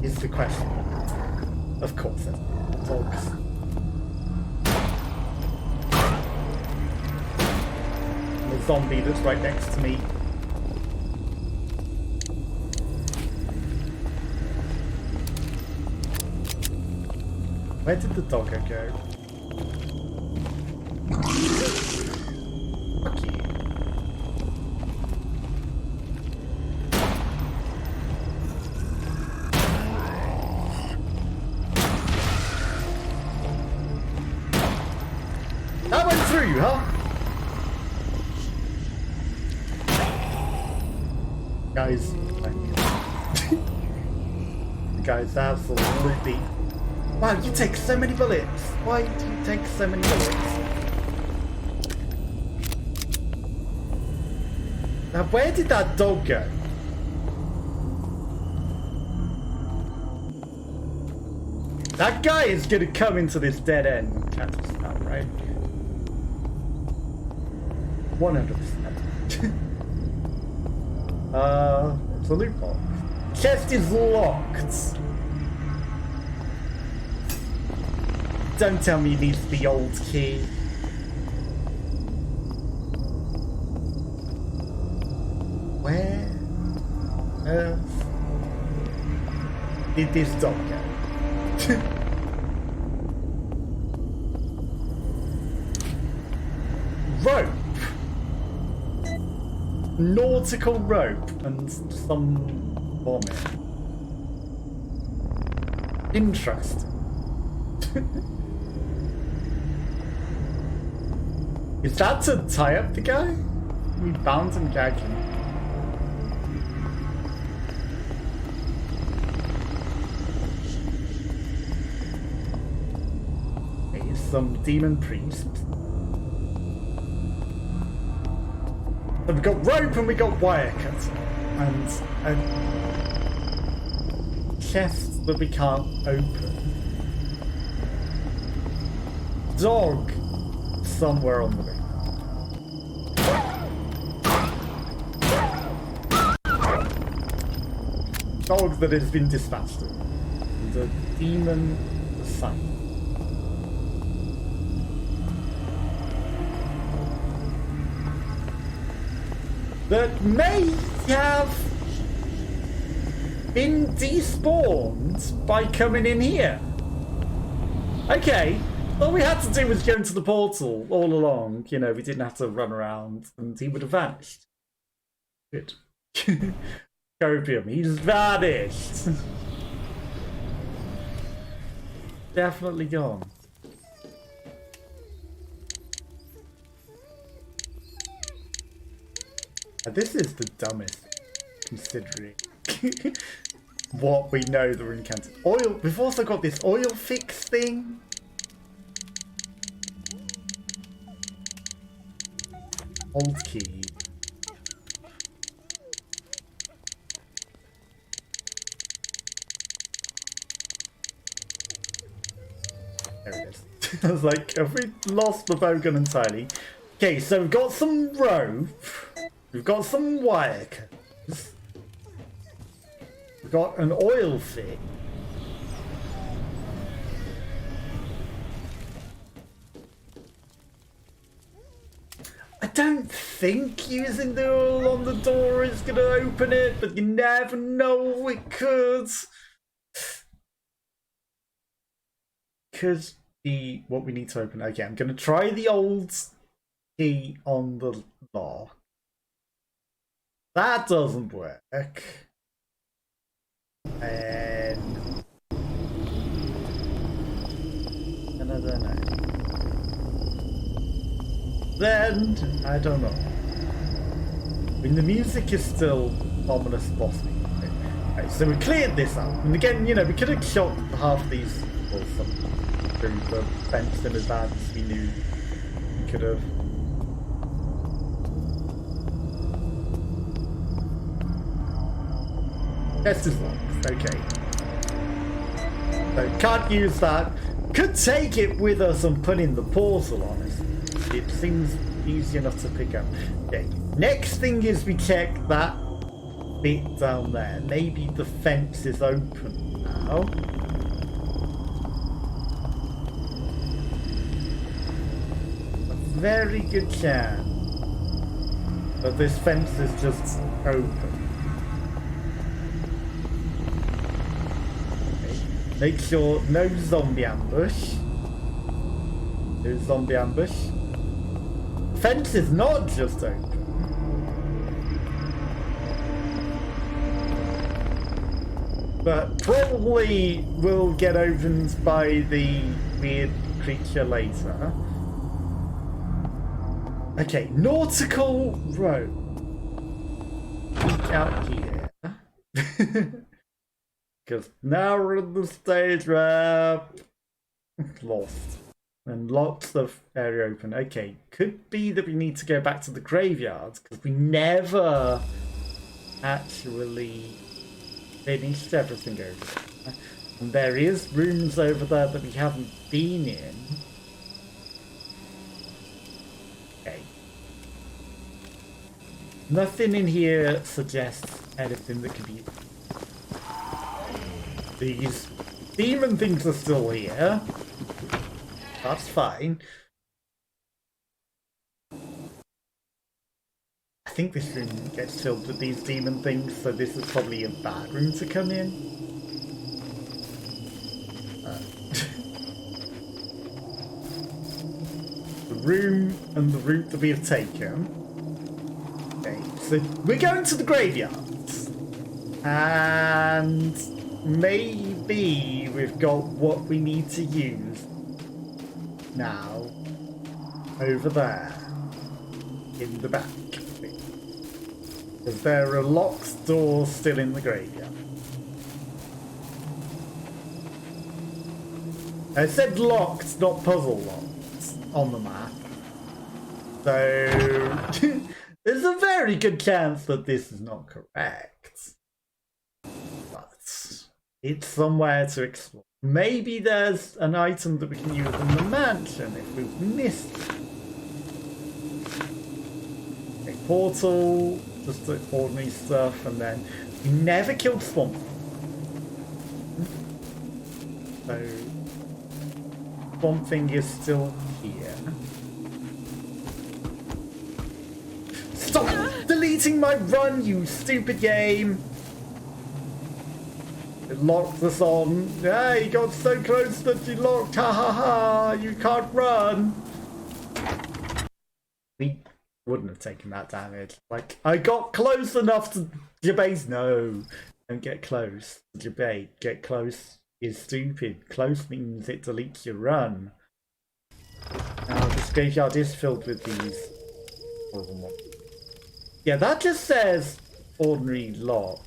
Is the question. Of course, there's dogs. The zombie that's right next to me. Where did the doggo go? Fuck you. Guys, guys, absolutely. Wow, you take so many bullets. Why do you take so many bullets? Now, where did that dog go? That guy is gonna come into this dead end. Can't just stop, right? 100%. It's a loot box. Chest is locked. Don't tell me it needs the old key. Where earth did this dog go? Rope. Nautical rope and some vomit. Interesting. Is that to tie up the guy? We bound and gagged him. Okay, some demon priest. So we got rope and we got wire cut. And a chest that we can't open. Dog somewhere on the way. Dog that has been dispatched. And a demon sign. That may have been despawned by coming in here. Okay, all we had to do was go into the portal all along. You know, we didn't have to run around and he would have vanished. Good. Copium, he's vanished. Definitely gone. This is the dumbest, considering what we know that we're encountering. Oil. We've also got this oil fix thing. Old key. There it is. I was like, have we lost the bowgun entirely? Okay, so we've got some rope. We've got some wire cutters. We've got an oil fix. I don't think using the oil on the door is going to open it, but you never know, it could. Could be what we need to open. Okay, I'm going to try the old key on the lock. That doesn't work. And I don't know. Then I don't know. I mean, the music is still ominous bossy. Right, so we cleared this up, and again, you know, we could have shot half these or something through the fence in advance. We knew we could have. Chest is locked, okay. So can't use that. Could take it with us and put in the portal, honestly. It seems easy enough to pick up. Okay, next thing is we check that bit down there. Maybe the fence is open now. A very good chance that this fence is just open. Make sure no zombie ambush. No zombie ambush. Fence is not just open. But probably will get opened by the weird creature later. Okay, nautical rope. Okay. out here. Because now we're in the stage where lost. And lots of area open. Okay, could be that we need to go back to the graveyards because we never actually finished everything over there. And there is rooms over there that we haven't been in. Okay. Nothing in here suggests anything that could be... These demon things are still here. That's fine. I think this room gets filled with these demon things, so this is probably a bad room to come in. The room and the route that we have taken. Okay, so we're going to the graveyards. And maybe we've got what we need to use now over there in the back. Because there are locked doors still in the graveyard. I said locked, not puzzle locked on the map. So there's a very good chance that this is not correct. But it's somewhere to explore. Maybe there's an item that we can use in the mansion if we've missed it. Okay, portal, just the ordinary stuff, and then we never killed Swamp. So Swamp Thing is still here. Stop deleting my run, you stupid game! It locked us on. Yeah, you got so close that you locked. Ha ha ha! You can't run. We wouldn't have taken that damage. Like, I got close enough to your base. No, don't get close to your base. Get close is stupid. Close means it deletes your run. Now this graveyard is filled with these horrible mobs. Yeah, that just says ordinary lock.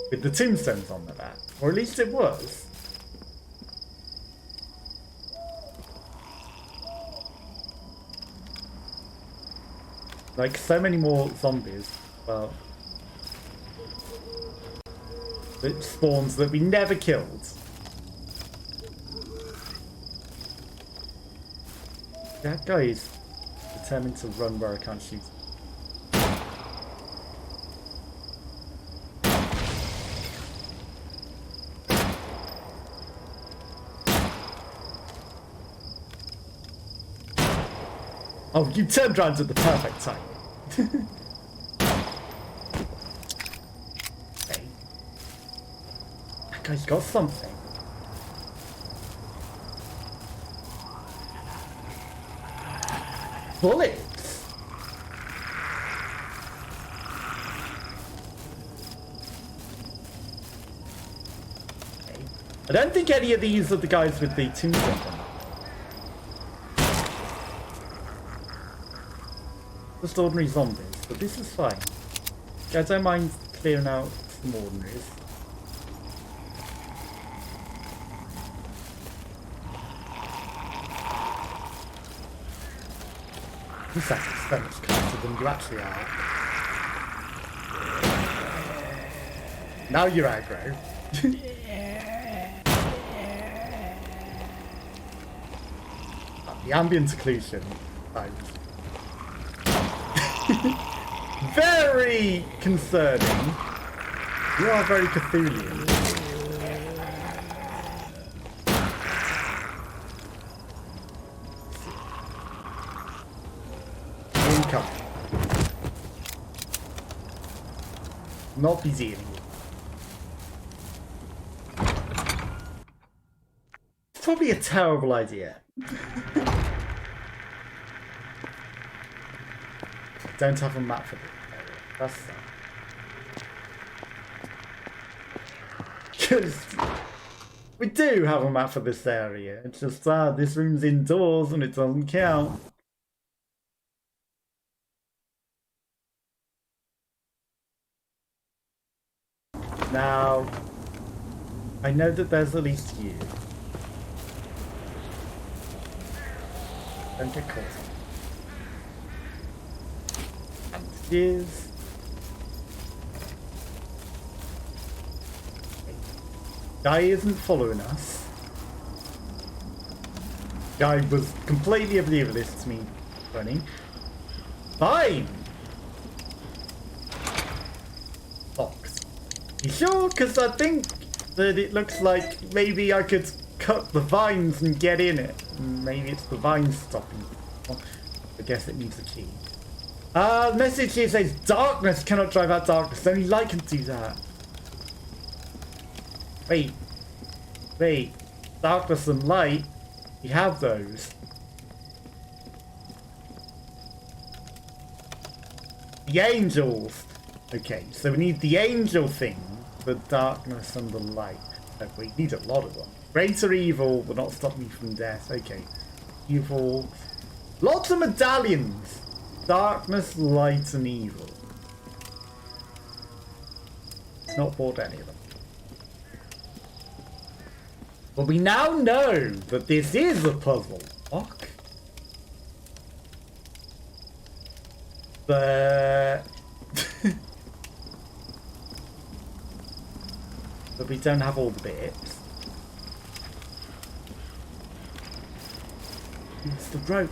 With the tombstones on the back. Or at least it was. Like so many more zombies. Well, it spawns that we never killed. That guy is determined to run where I can't shoot him. Oh, you turned around at the perfect time. Okay. That guy's got something. Bullets! Okay. I don't think any of these are the guys with the tombstones on them. Just ordinary zombies, but this is fine. I don't mind clearing out some ordinaries. This actually so much closer than you actually are. Now you're aggro. The ambient occlusion. Very concerning. You are very Cthulhian. Income. Not be dealing with. It's probably a terrible idea. Don't have a map for this area. That's sad. Because we do have a map for this area. It's just this room's indoors and it doesn't count. Now, I know that there's at least you. Don't get caught. Bandages. Guy isn't following us. Guy was completely oblivious to me running. Fine! Box. You sure? Because I think that it looks like maybe I could cut the vines and get in it. Maybe it's the vines stopping. Well, I guess it needs a key. The message here says darkness cannot drive out darkness. Only light can do that. Wait. Darkness and light. We have those. The angels. Okay, so we need the angel thing, the darkness and the light. Oh, we need a lot of them. Greater evil will not stop me from death. Okay. Evil. Lots of medallions. Darkness, light, and evil. Not bought any of them. But we now know that this is a puzzle block. But but we don't have all the bits. It's the rope.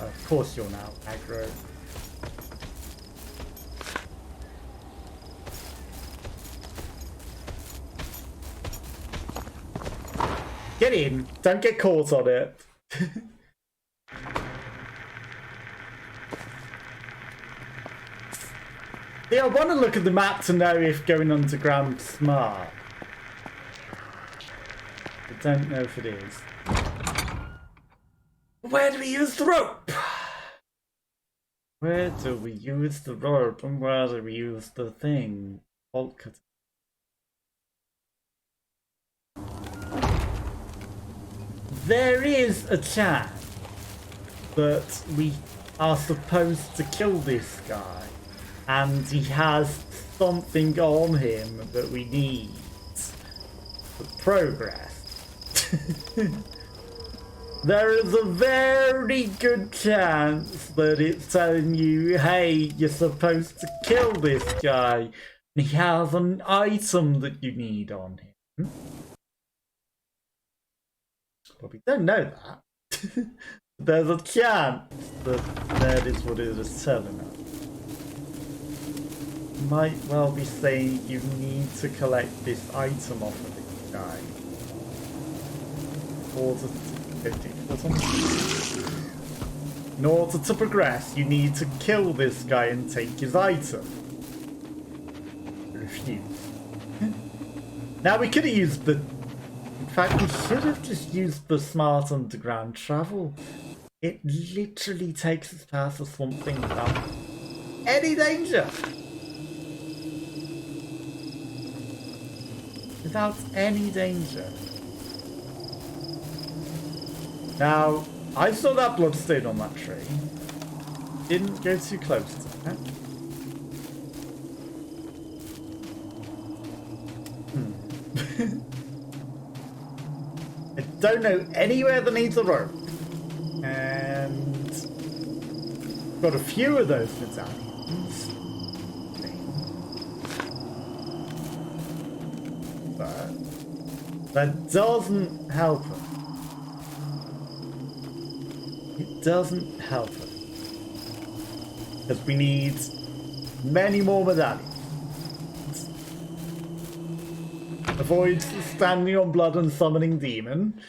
Oh, of course you're now aggro. Get in. Don't get caught on it. Yeah, I want to look at the map to know if going underground is smart. I don't know if it is. Where do we use the rope? Where do we use the rope and where do we use the thing? Bolt cutter. There is a chance that we are supposed to kill this guy and he has something on him that we need for progress. There is a very good chance that it's telling you, hey, you're supposed to kill this guy and he has an item that you need on him. But we don't know that. There's a chance that is what it is telling us. Might well be saying you need to collect this item off of this guy. In order to progress, you need to kill this guy and take his item. Refuse. Now we could have used the... In fact, we should have just used the smart underground travel. It literally takes us past the swamp thing without any danger. Without any danger. Now, I saw that bloodstain on that tree. Didn't go too close to it. I don't know anywhere that needs a rope. And got a few of those medallions. But that doesn't help us. It doesn't help us. Because we need many more medallions. Avoid standing on blood and summoning demon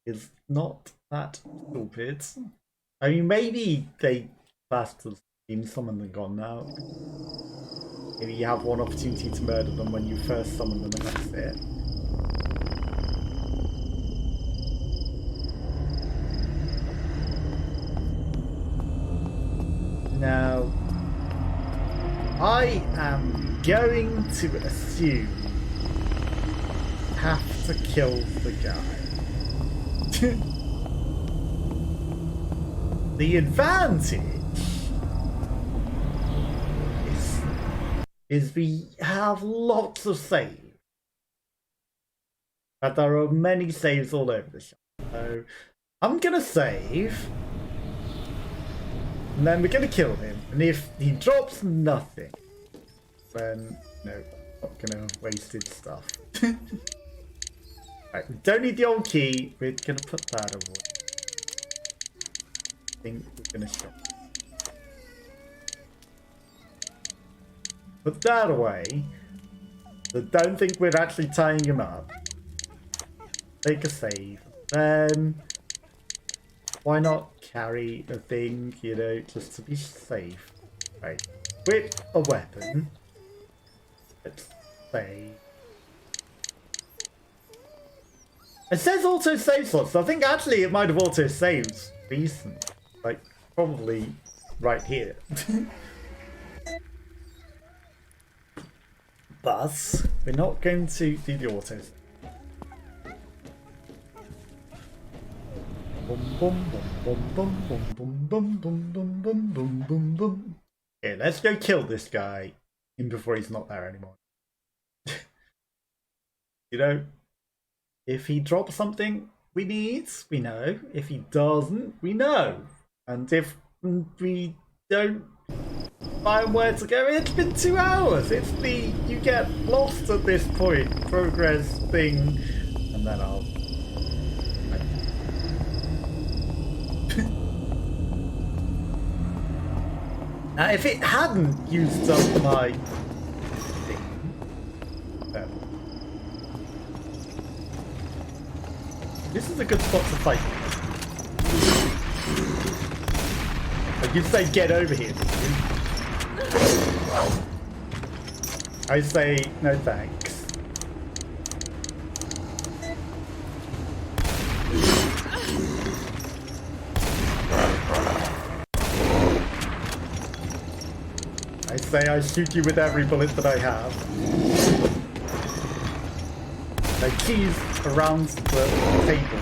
is not that stupid. I mean, maybe they classed as being summoned and gone now. Maybe you have one opportunity to murder them when you first summon them and that's it. Now, I am going to assume have to kill the guy. The advantage is we have lots of saves. But there are many saves all over the shop. So I'm gonna save. And then we're gonna kill him. And if he drops nothing, then no, I'm not gonna waste his stuff. Right, we don't need the old key. We're gonna put that away. I think we're gonna shop. Put that away. I don't think we're actually tying him up. Take a save. Then why not carry a thing, you know, just to be safe. Right. With a weapon. Let's save. It says auto save slots, so I think actually it might have auto saved recent. Like probably right here. But we're not going to do the autos. Boom, boom, boom, boom, boom, boom, boom, boom, boom, boom, boom, boom, boom. Okay, let's go kill this guy in before he's not there anymore. You know, if he drops something we need, we know. If he doesn't, we know. And if we don't find where to go, it's been 2 hours. It's the you get lost at this point progress thing, and then I'll. Now, if it hadn't used up my thing, this is a good spot to fight. Like you say, get over here, did you? I say, no thanks. I say I shoot you with every bullet that I have. The keys around the table.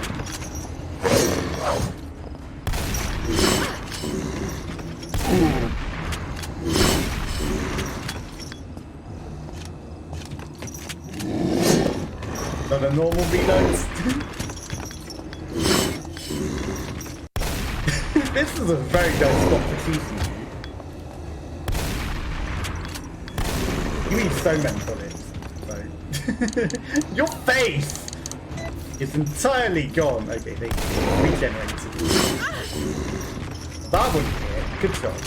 Not a normal reload. This is a very nice spot for cheating. You need so many bullets. So. Your face is entirely gone. Okay, they regenerated. That one hit. Good shot.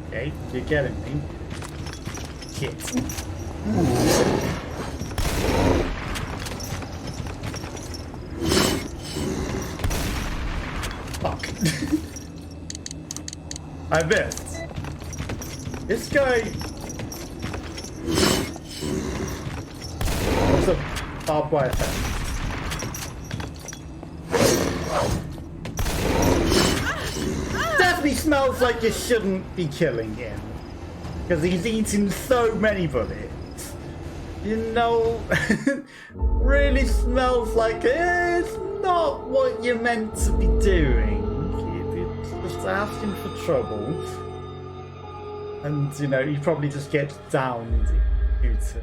Okay, you're getting me. Shit. Fuck. I missed. This guy. What's a barbed wire fence? Definitely smells like you shouldn't be killing him. Because he's eaten so many bullets. You know, really smells like it's not what you're meant to be doing. It's just asking for trouble. And, you know, you probably just get downed due to...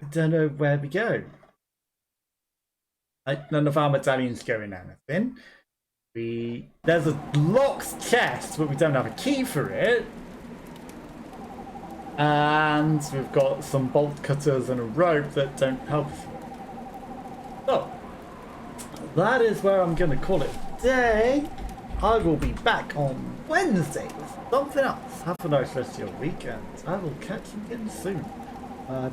I don't know where we go. None of our medallions go in anything. There's a locked chest, but we don't have a key for it. And we've got some bolt cutters and a rope that don't help us. So, that is where I'm going to call it a day. I will be back on Wednesday with something else. Have a nice rest of your weekend. I will catch you again soon. Bye.